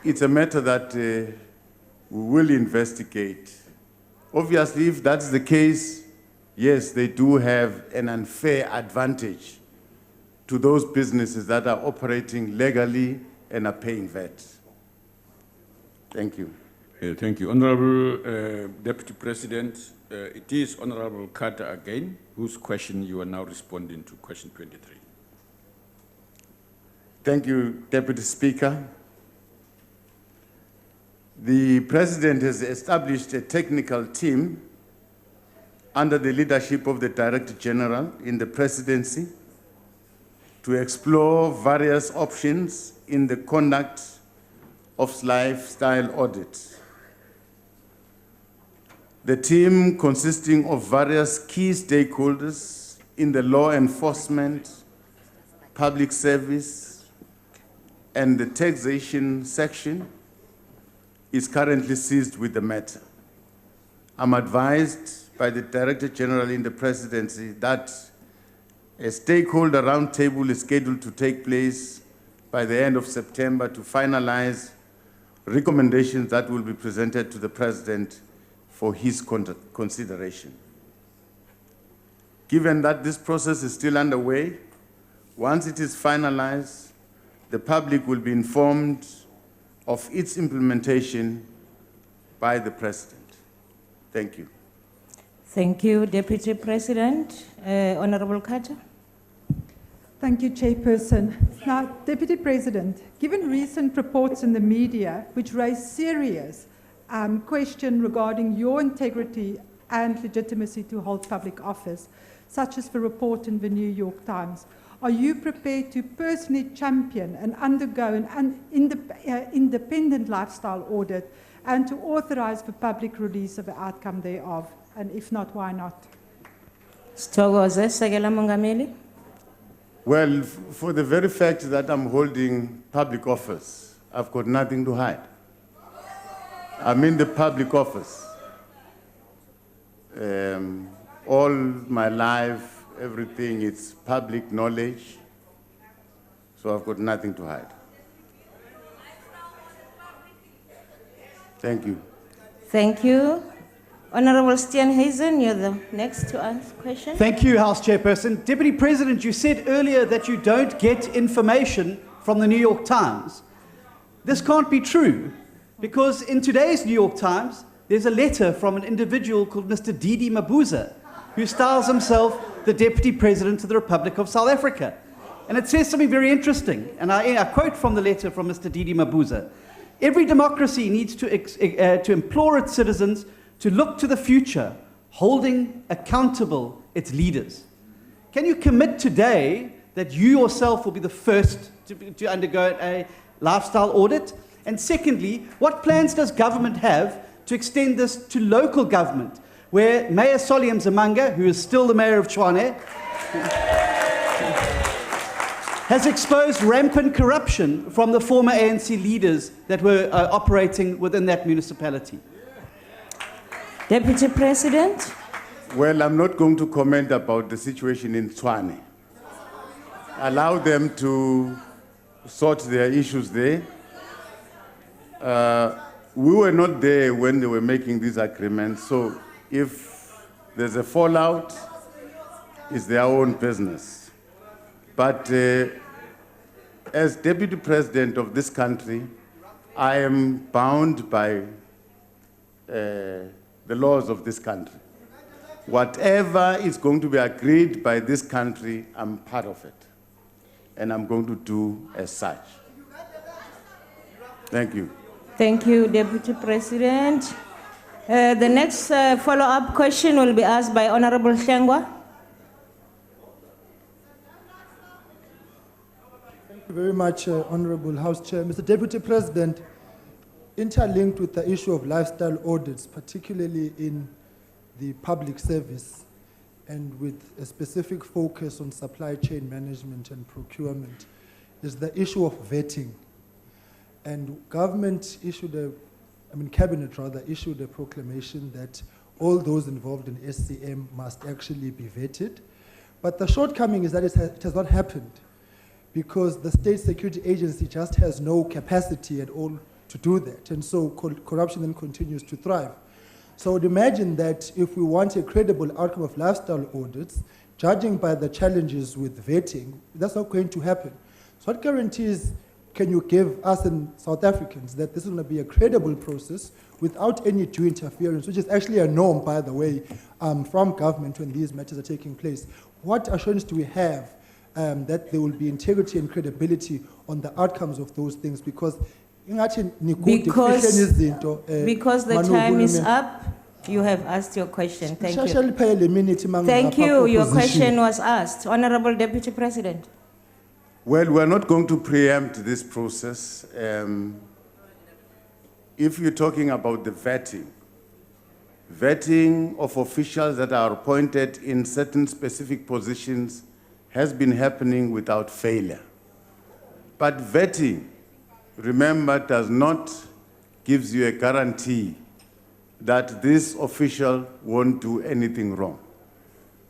It's a matter that we will investigate. Obviously, if that's the case, yes, they do have an unfair advantage to those businesses that are operating legally and are paying VAT. Thank you. Thank you. Honorable Deputy President, it is Honorable Carter again, whose question you are now responding to, question 23. Thank you, Deputy Speaker. The President has established a technical team under the leadership of the Director General in the Presidency to explore various options in the conduct of lifestyle audits. The team, consisting of various key stakeholders in the law enforcement, public service, and the taxation section, is currently seized with the matter. I'm advised by the Director General in the Presidency that a stakeholder roundtable is scheduled to take place by the end of September to finalize recommendations that will be presented to the President for his consideration. Given that this process is still underway, once it is finalized, the public will be informed of its implementation by the President. Thank you. Thank you, Deputy President. Honorable Carter. Thank you, Chairperson. Now, Deputy President, given recent reports in the media which raise serious question regarding your integrity and legitimacy to hold public office, such as the report in the New York Times, are you prepared to personally champion and undergo an independent lifestyle audit and to authorize the public release of the outcome thereof? And if not, why not? Well, for the very fact that I'm holding public office, I've got nothing to hide. I'm in the public office. All my life, everything, it's public knowledge, so I've got nothing to hide. Thank you. Thank you. Honorable Steenhuisen, you're the next to ask question. Thank you, House Chairperson. Deputy President, you said earlier that you don't get information from the New York Times. This can't be true, because in today's New York Times, there's a letter from an individual called Mr. David Mabuza, who styles himself the Deputy President of the Republic of South Africa. And it says something very interesting, and I quote from the letter from Mr. David Mabuza. Every democracy needs to implore its citizens to look to the future, holding accountable its leaders. Can you commit today that you yourself will be the first to undergo a lifestyle audit? And secondly, what plans does government have to extend this to local government, where Mayor Solium Zamanga, who is still the mayor of Tshwane, has exposed rampant corruption from the former ANC leaders that were operating within that municipality? Deputy President. Well, I'm not going to comment about the situation in Tshwane. Allow them to sort their issues there. We were not there when they were making these agreements, so if there's a fallout, it's their own business. But as Deputy President of this country, I am bound by the laws of this country. Whatever is going to be agreed by this country, I'm part of it. And I'm going to do as such. Thank you. Thank you, Deputy President. The next follow-up question will be asked by Honorable Hlengwa. Thank you very much, Honorable House Chair. Mr. Deputy President, interlinked with the issue of lifestyle audits, particularly in the public service, and with a specific focus on supply chain management and procurement, is the issue of vetting. And government issued cabinet rather, issued a proclamation that all those involved in SCM must actually be vetted. But the shortcoming is that it has not happened, because the State Security Agency just has no capacity at all to do that. And so corruption then continues to thrive. So I would imagine that if we want a credible outcome of lifestyle audits, judging by the challenges with vetting, that's not going to happen. So what guarantees can you give us and South Africans that this is going to be a credible process without any due interference, which is actually a norm, by the way, from government when these matters are taking place? What assurance do we have that there will be integrity and credibility on the outcomes of those things? Because the time is up, you have asked your question. Thank you. Thank you. Your question was asked. Honorable Deputy President. Well, we're not going to preempt this process. If you're talking about the vetting of officials that are appointed in certain specific positions has been happening without failure. But vetting, remember, does not give you a guarantee that this official won't do anything wrong.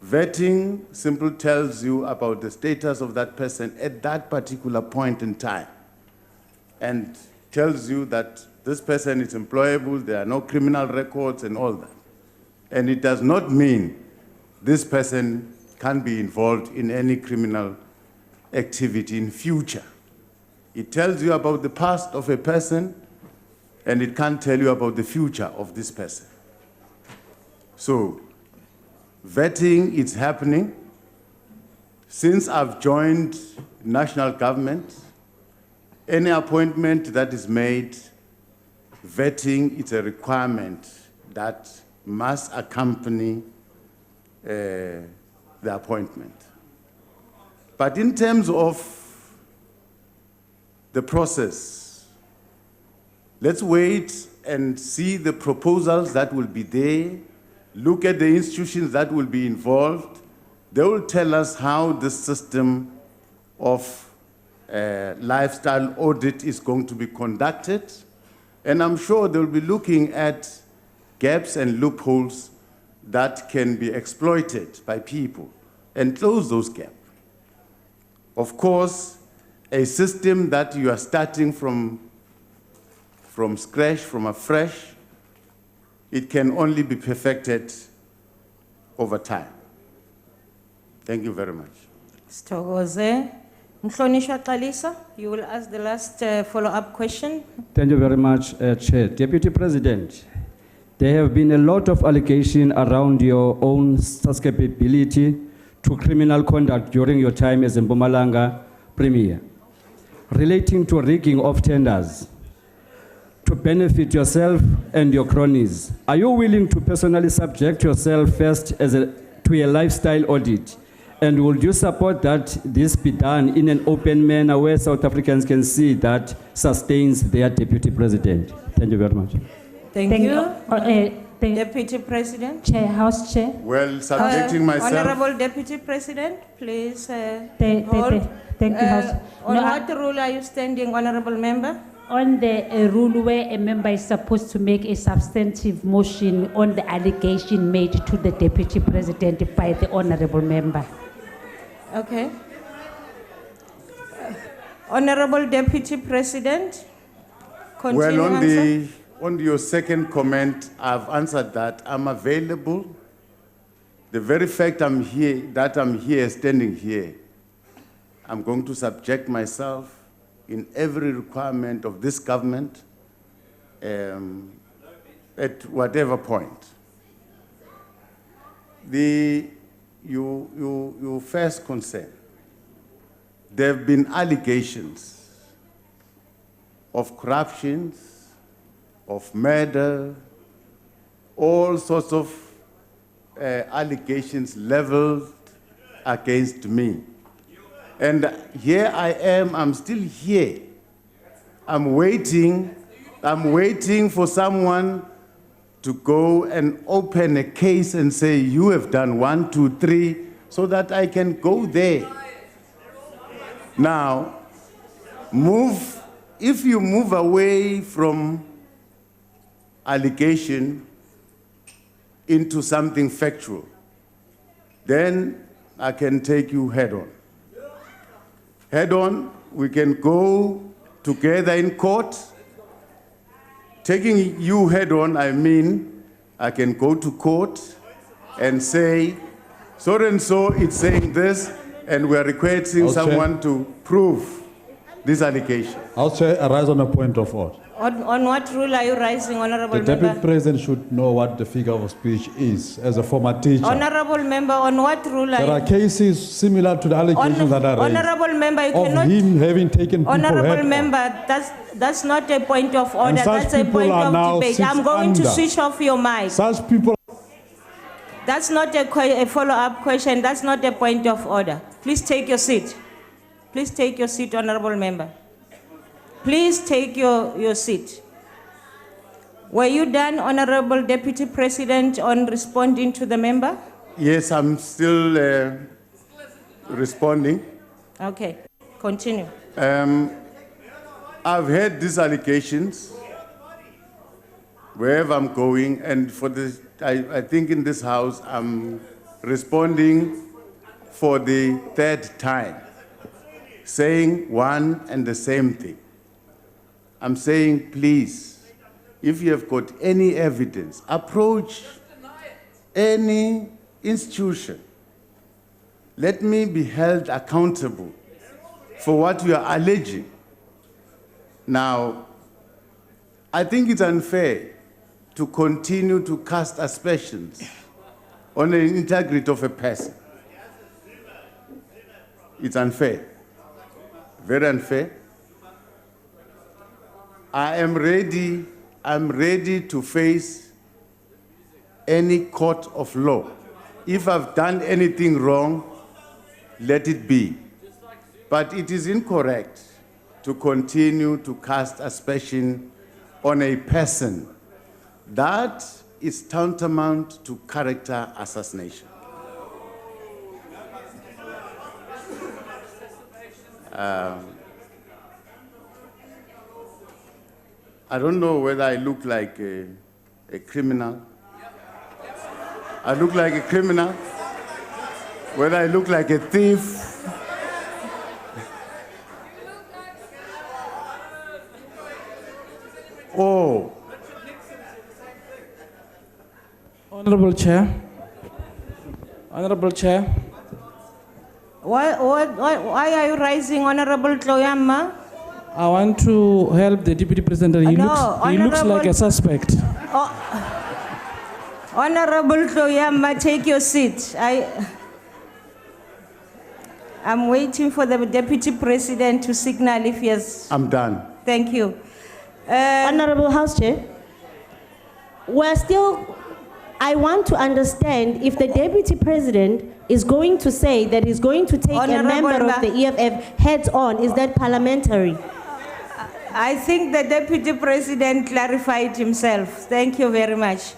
Vetting simply tells you about the status of that person at that particular point in time, and tells you that this person is employable, there are no criminal records and all that. And it does not mean this person can be involved in any criminal activity in future. It tells you about the past of a person, and it can't tell you about the future of this person. So, vetting is happening. Since I've joined national government, any appointment that is made, vetting is a requirement that must accompany the appointment. But in terms of the process, let's wait and see the proposals that will be there, look at the institutions that will be involved. They will tell us how the system of lifestyle audit is going to be conducted. And I'm sure they'll be looking at gaps and loopholes that can be exploited by people and close those gaps. Of course, a system that you are starting from scratch, from afresh, it can only be perfected over time. Thank you very much. Stogoze. Mhlonishwa Xalisa, you will ask the last follow-up question. Thank you very much, Chair. Deputy President, there have been a lot of allegations around your own susceptibility to criminal conduct during your time as Mpumalanga Premier, relating to rigging of tenders to benefit yourself and your cronies. Are you willing to personally subject yourself first to a lifestyle audit And would you support that this be done in an open manner where South Africans can see that sustains their deputy president? Thank you very much. Thank you. Deputy President. Chair, House Chair. Well, subjecting myself. Honorable Deputy President, please Thank you, House. On No, what rule are you standing, Honorable Member? On the rule where a member is supposed to make a substantive motion on the allegation made to the Deputy President by the Honorable Member. Okay. Honorable Deputy President, continue. Well, on your second comment, I've answered that. I'm available. The very fact I'm here, standing here, I'm going to subject myself in every requirement of this government at whatever point. Your first concern, there have been allegations of corruptions, of murder, all sorts of allegations leveled against me. And here I am, I'm still here. I'm waiting for someone to go and open a case and say, you have done 1, 2, 3, so that I can go there. Now, if you move away from allegation into something factual, then I can take you head on. Head on, we can go together in court. Taking you head on, I mean, I can go to court and say, so and so is saying this, and we are requesting someone to prove this allegation. I'll say I rise on a point of order. On what rule are you rising, Honorable The Deputy Member? President should know what the figure of speech is as a former teacher. Honorable Member, on what rule are There are you? cases similar to the allegations that are raised. Honorable Member, you of cannot. him having taken people Honorable head Member, that's not a point of order. such That's a people point are of now debate. sits I'm going to under. switch off your mic. Such people. That's not a follow-up question. That's not a point of order. Please take your seat. Please take your seat, Honorable Member. Please take your seat. Were you done, Honorable Deputy President, on responding to the member? Yes, I'm still responding. Okay, continue. I've heard these allegations wherever I'm going, and for this, I think in this house, I'm responding for the third time, saying one and the same thing. I'm saying, please, if you have got any evidence, approach any institution. Let me be held accountable for what you are alleging. Now, I think it's unfair to continue to cast aspersions on the integrity of a person. It's unfair, very unfair. I'm ready to face any court of law. If I've done anything wrong, let it be. But it is incorrect to continue to cast aspersion on a person. That is tantamount to character assassination. I don't know whether I look like a criminal. I look like a criminal. Whether I look like a thief. Oh. Honorable Chair. Honorable Chair. Why are you rising, Honorable Tloyama? I want to help the Deputy President. He looks like a suspect. Honorable Tloyama, take your seat. I'm waiting for the Deputy President to signal if he has... I'm done. Thank you. Honorable House Chair, we're still I want to understand if the Deputy President is going to say that he's going to take a Honourable member of the EFF heads on. Is that parliamentary? I think the Deputy President clarified himself. Thank you very much.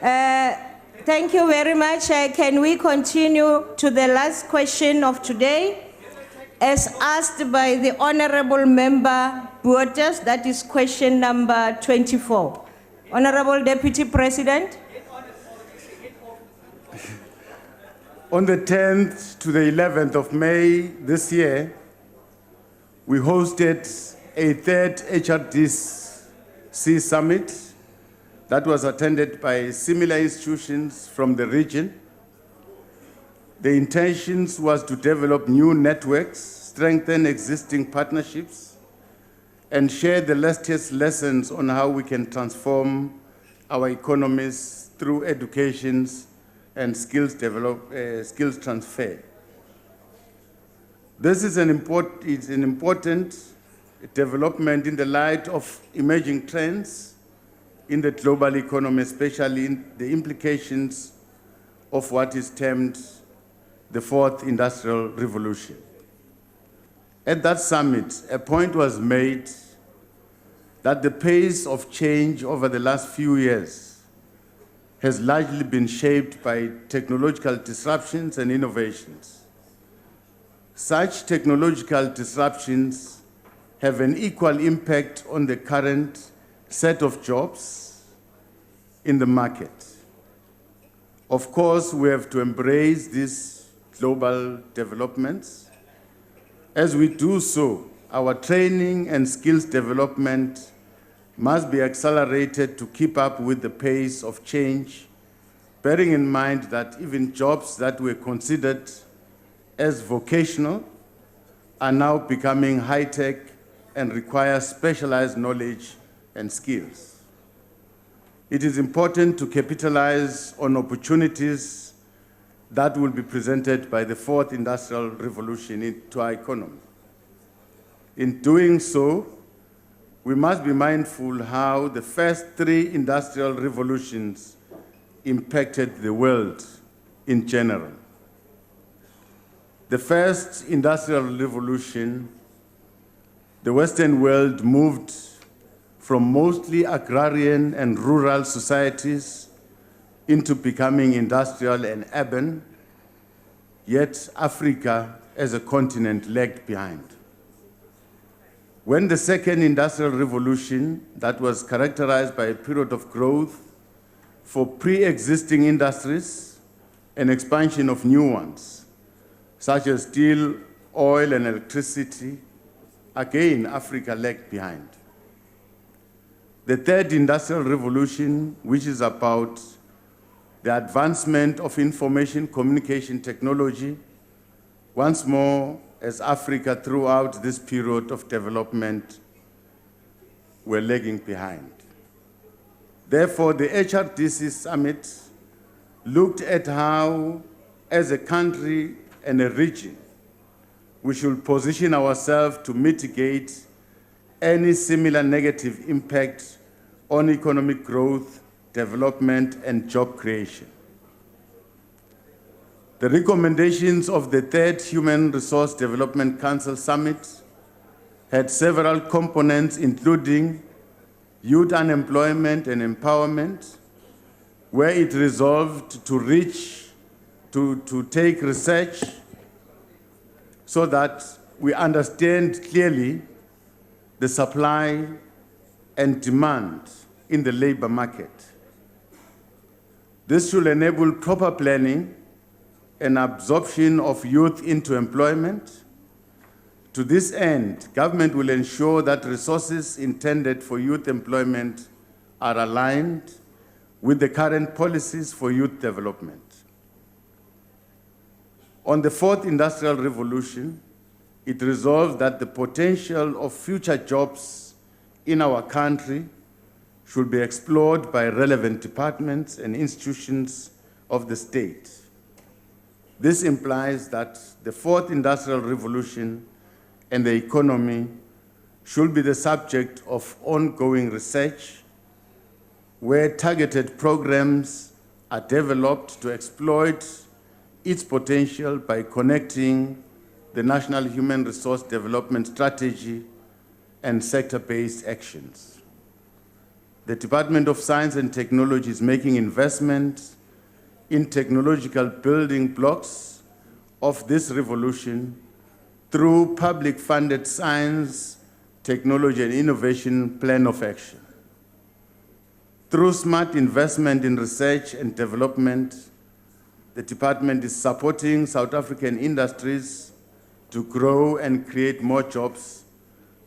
Thank you very much. Can we continue to the last question of today? As asked by the Honourable Member Buotas, that is question number 24. Honourable Deputy President. On the 10th to the 11th of May this year, we hosted a third HRDC summit that was attended by similar institutions from the region. The intentions was to develop new networks, strengthen existing partnerships, and share the latest lessons on how we can transform our economies through educations and skills transfer. This is an important development in the light of emerging trends in the global economy, especially in the implications of what is termed the fourth industrial revolution. At that summit, a point was made that the pace of change over the last few years has largely been shaped by technological disruptions and innovations. Such technological disruptions have an equal impact on the current set of jobs in the market. Of course, we have to embrace these global developments. As we do so, our training and skills development must be accelerated to keep up with the pace of change, bearing in mind that even jobs that were considered as vocational are now becoming high-tech and require specialized knowledge and skills. It is important to capitalize on opportunities that will be presented by the fourth industrial revolution to our economy. In doing so, we must be mindful how the first three industrial revolutions impacted the world in general. The first industrial revolution, the Western world moved from mostly agrarian and rural societies into becoming industrial and urban, yet Africa as a continent lagged behind. When the second industrial revolution, that was characterized by a period of growth for pre-existing industries and expansion of new ones, such as steel, oil, and electricity, again, Africa lagged behind. The third industrial revolution, which is about the advancement of information communication technology, once more, as Africa throughout this period of development were lagging behind. Therefore, the HRDC summit looked at how, as a country and a region, we should position ourselves to mitigate any similar negative impact on economic growth, development, and job creation. The recommendations of the third Human Resource Development Council Summit had several components, including youth unemployment and empowerment, where it resolved to take research so that we understand clearly the supply and demand in the labor market. This should enable proper planning and absorption of youth into employment. To this end, government will ensure that resources intended for youth employment are aligned with the current policies for youth development. On the fourth industrial revolution, it resolves that the potential of future jobs in our country should be explored by relevant departments and institutions of the state. This implies that the fourth industrial revolution and the economy should be the subject of ongoing research where targeted programs are developed to exploit its potential by connecting the National Human Resource Development Strategy and sector-based actions. The Department of Science and Technology is making investments in technological building blocks of this revolution through public-funded science, technology, and innovation plan of action. Through smart investment in research and development, the department is supporting South African industries to grow and create more jobs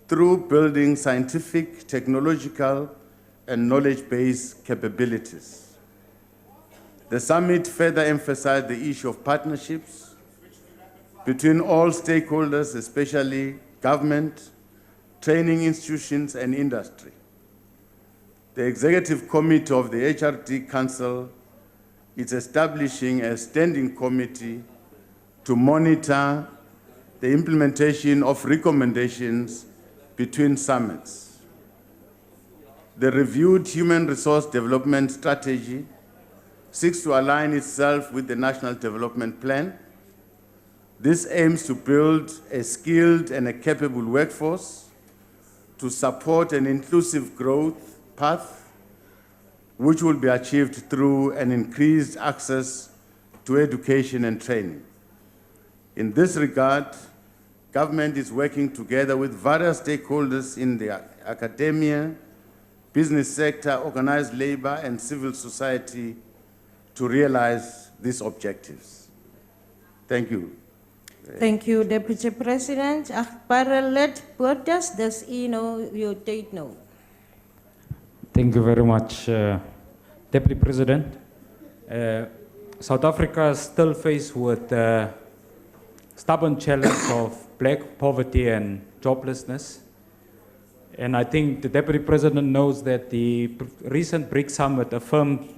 through building scientific, technological, and knowledge-based capabilities. The summit further emphasized the issue of partnerships between all stakeholders, especially government, training institutions, and industry. The Executive Committee of the HRD Council is establishing a standing committee to monitor the implementation of recommendations between summits. The reviewed Human Resource Development Strategy seeks to align itself with the National Development Plan. This aims to build a skilled and a capable workforce to support an inclusive growth path, which will be achieved through an increased access to education and training. In this regard, government is working together with various stakeholders in the academia, business sector, organized labor, and civil society to realize these objectives. Thank you. Thank you, Deputy President. Let Borders, does he know your date now? Thank you very much, Deputy President. South Africa is still faced with the stubborn challenge of black poverty and joblessness. And I think the Deputy President knows that the recent BRICS summit affirmed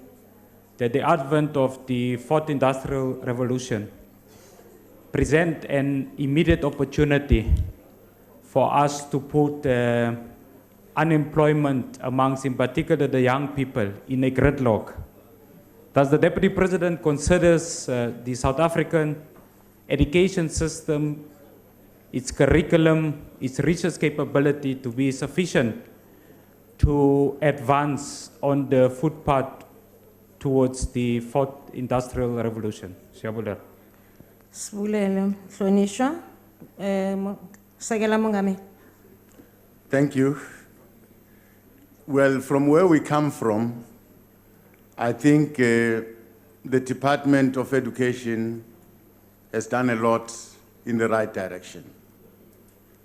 that the advent of the fourth industrial revolution present an immediate opportunity for us to put unemployment amongst, in particular, the young people in a gridlock. Does the Deputy President considers the South African education system, its curriculum, its research capability to be sufficient to advance on the footpath towards the fourth industrial revolution? Siyabonga. Sibulele, Hlonishwa. Sekela Mongameli. Thank you. Well, from where we come from, I think the Department of Education has done a lot in the right direction.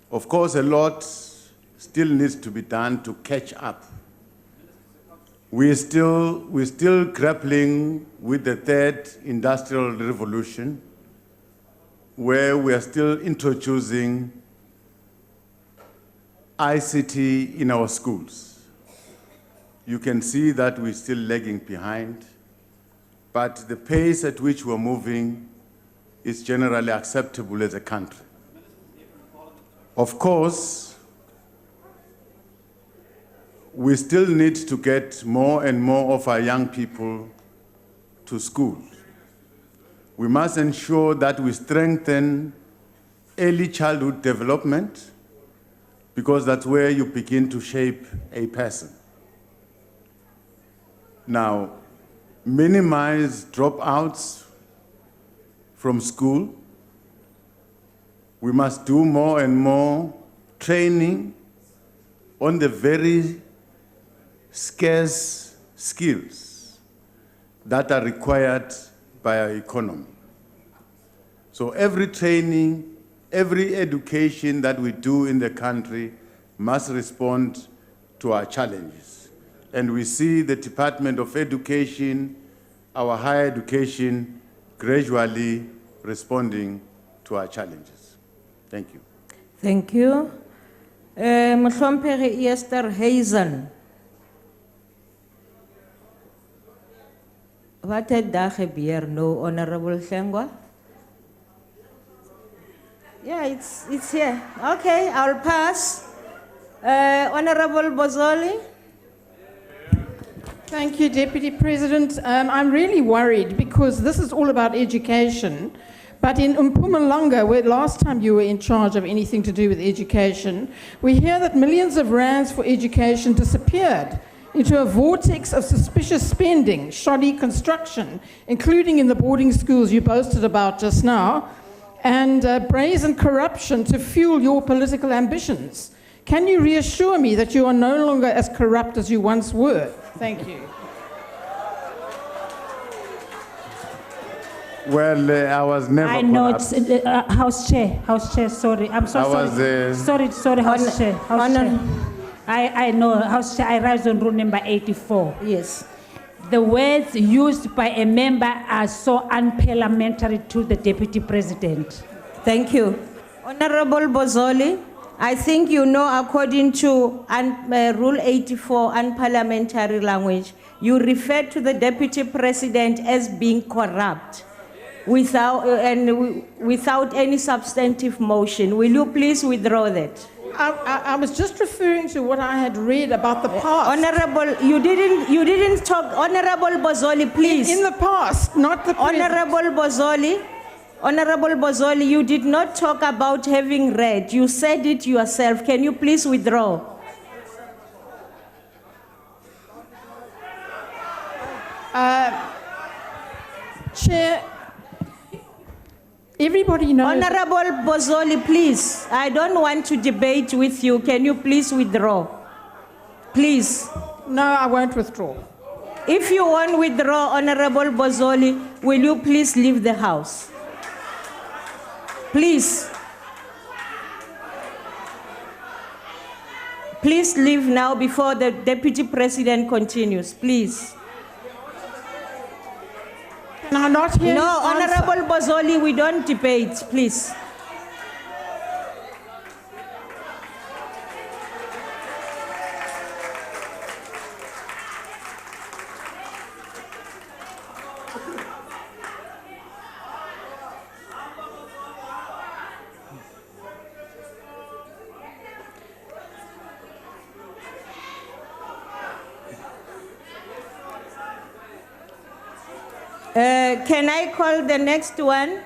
Of course, a lot still needs to be done to catch up. We're still grappling with the third industrial revolution, where we are still introducing ICT in our schools. You can see that we're still lagging behind, but the pace at which we're moving is generally acceptable as a country. Of course, we still need to get more and more of our young people to school. We must ensure that we strengthen early childhood development, because that's where you begin to shape a person. Now, minimize dropouts from school. We must do more and more training on the very scarce skills that are required by our economy. So every training, every education that we do in the country must respond to our challenges. And we see the Department of Education, our higher education, gradually responding to our challenges. Thank you. Thank you. Mhlomphehi Esther Hazen. Wat het daar gebeur nou, Honorable Hlengwa? Yeah, it's here. Okay, I'll pass. Honorable Bozoli. Thank you, Deputy President. I'm really worried because this is all about education. But in Mpumalanga, where last time you were in charge of anything to do with education, we hear that millions of rands for education disappeared into a vortex of suspicious spending, shoddy construction, including in the boarding schools you boasted about just now, and brazen corruption to fuel your political ambitions. Can you reassure me that you are no longer as corrupt as you once were? Thank you. Well, I was never I know, corrupt. House Chair, sorry. I'm so sorry. Sorry, House Chair. I know, House Chair, I rise on rule number 84. Yes. The words used by a member are so unparliamentary to the Deputy President. Thank you. Honorable Bozoli, I think you know according to Rule 84, unparliamentary language, you refer to the Deputy President as being corrupt without any substantive motion. Will you please withdraw that? I was just referring to what I had read about the past. Honorable, you didn't talk. Honorable Bozoli, please. In the past, not the present. Honorable Bozoli, you did not talk about having read. You said it yourself. Can you please withdraw? Chair, everybody knows. Honorable Bozoli, please. I don't want to debate with you. Can you please withdraw? Please. No, I won't withdraw. If you won't withdraw, Honorable Bozoli, will you please leave the House? Please. Please leave now before the Deputy President continues, please. Can I not hear No, his answer? Honorable Bozoli, we don't debate, please. Can I call the next one?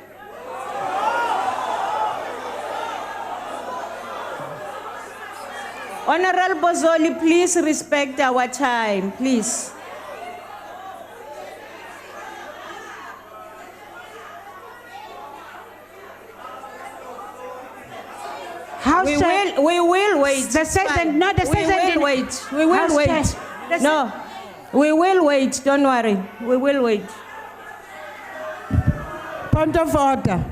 Honorable Bozoli, please respect our time, please. We will wait. The President, no, the President. We will wait. We will House wait. Chair. No, we will wait. Don't worry. We will wait. Point of order.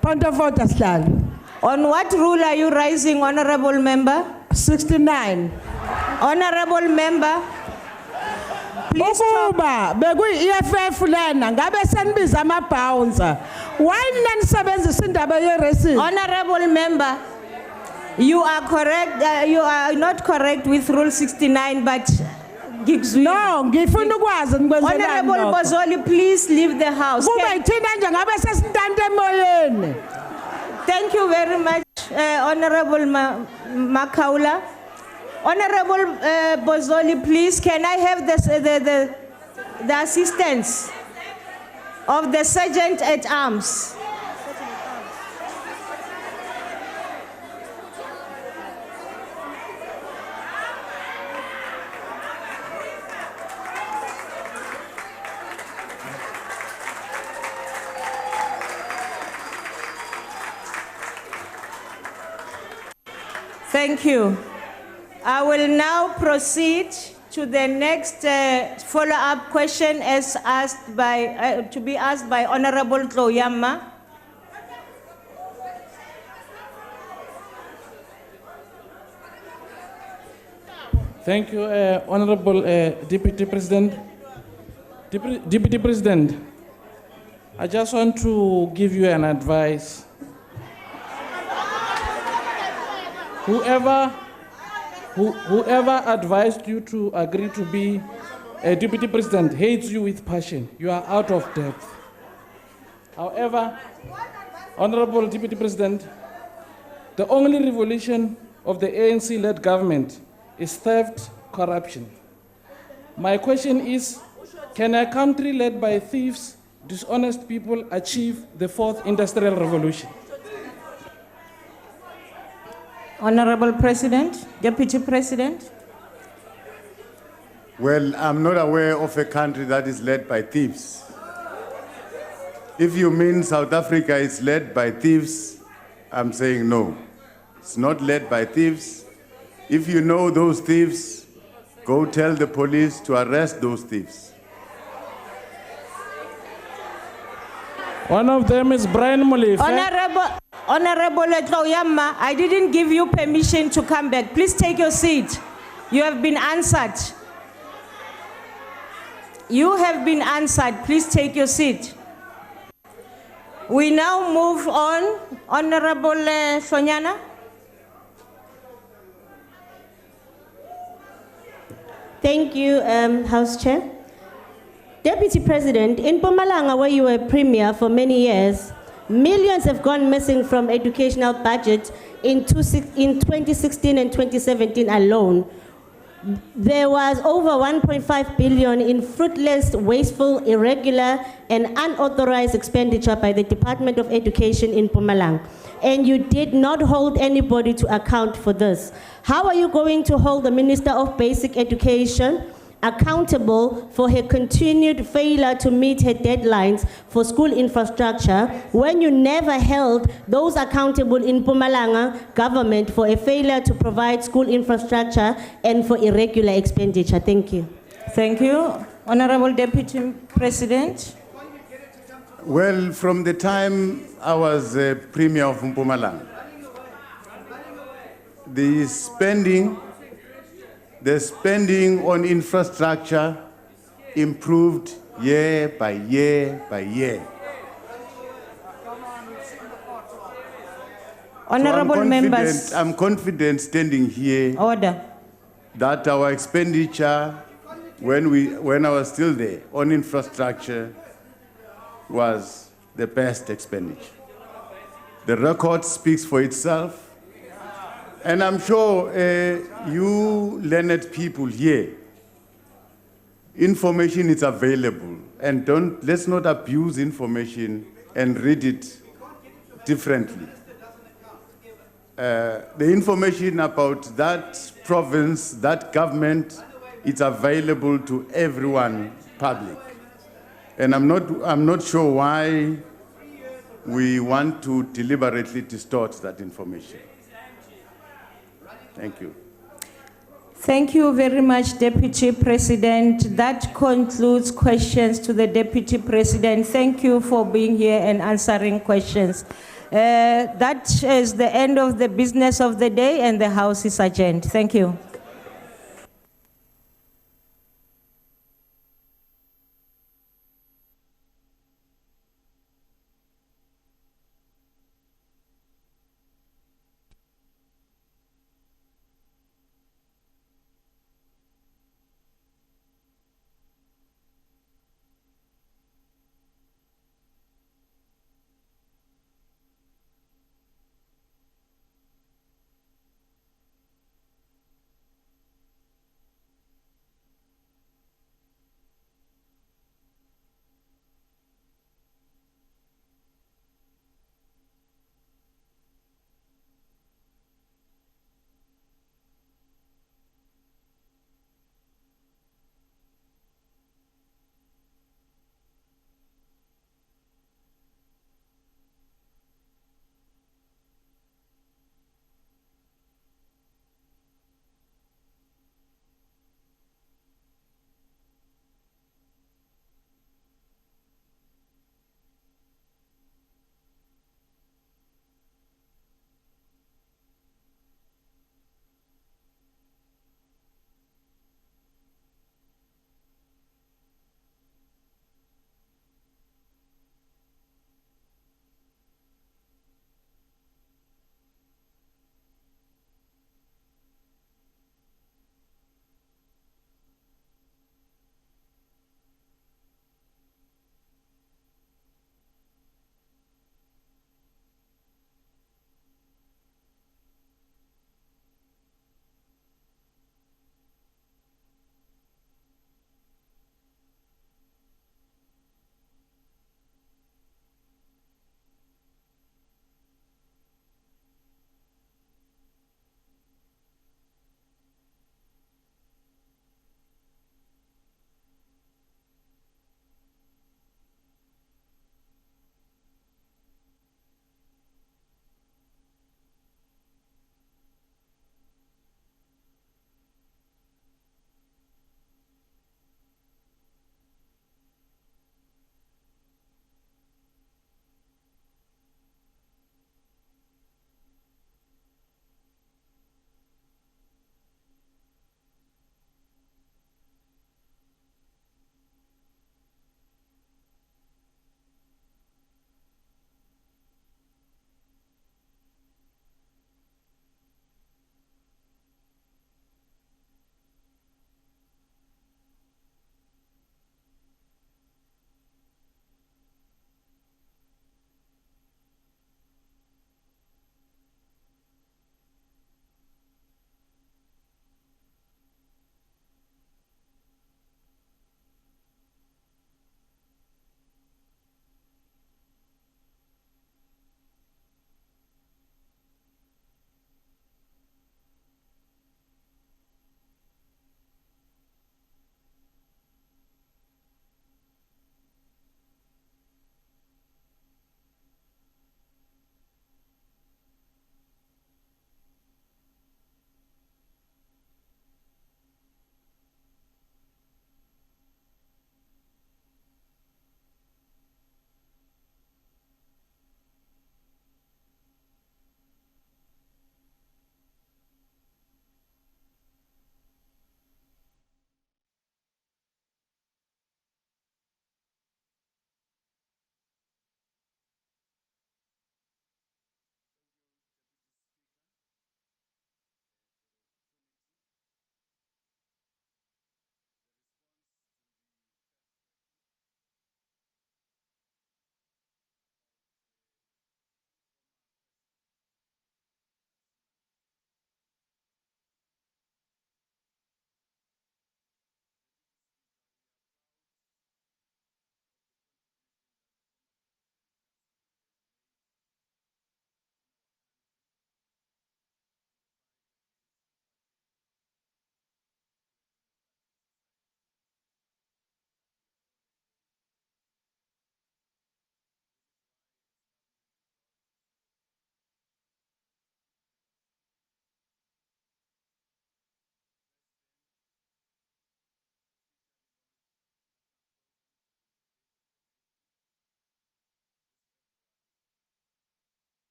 Point of order, Sihlalo. On what rule are you rising, Honorable Member? 69. Honorable Member, please stop. Ukuba bekuyi-EFF lena ngabe senibiza ama-bouncer. Why nanisebenzisa indaba ye-racism? Honorable Member, you are correct. You are not correct with Rule 69, but no, ngifuna ukwazi ngikwenzelani Honorable lokho. Bozoli, please leave the House. Kuba ithina nje ngabe sesintanta emoyeni. Thank you very much, Honorable Makaula. Honorable Bozoli, please, can I have the assistance of the Sergeant at Arms? Thank you. I will now proceed to the next follow-up question as asked by, to be asked by Honorable Tloyama. Thank you, Honorable Deputy President. Deputy President, I just want to give you an advice. Whoever advised you to agree to be a Deputy President hates you with passion. You are out of depth. However, Honorable Deputy President, the only revolution of the ANC-led government is theft, corruption. My question is, can a country led by thieves, dishonest people achieve the fourth industrial revolution? Honorable President, Deputy President. Well, I'm not aware of a country that is led by thieves. If you mean South Africa is led by thieves, I'm saying no. It's not led by thieves. If you know those thieves, go tell the police to arrest those thieves. One of them is Brian Molefe. Honorable Tloyama, I didn't give you permission to come back. Please take your seat. You have been answered. You have been answered. Please take your seat. We now move on. Honorable Sonyana. Thank you, House Chair. Deputy President, in Mpumalanga, where you were premier for many years, millions have gone missing from educational budget in 2016 and 2017 alone. There was over 1.5 billion in fruitless, wasteful, irregular, and unauthorized expenditure by the Department of Education in Mpumalanga. And you did not hold anybody to account for this. How are you going to hold the Minister of Basic Education accountable for her continued failure to meet her deadlines for school infrastructure when you never held those accountable in Mpumalanga government for a failure to provide school infrastructure and for irregular expenditure? Thank you. Thank you. Honorable Deputy President. Well, from the time I was Premier of Mpumalanga, the spending on infrastructure improved year by year by year. Honorable members. I'm confident standing here Order. that our expenditure when I was still there on infrastructure was the best expenditure. The record speaks for itself. And I'm sure you learned people here, information is available, and let's not abuse information and read it differently. The information about that province, that government, it's available to everyone, public. And I'm not sure why we want to deliberately distort that information. Thank you. Thank you very much, Deputy President. That concludes questions to the Deputy President. Thank you for being here and answering questions. That is the end of the business of the day, and the House is adjourned. Thank you.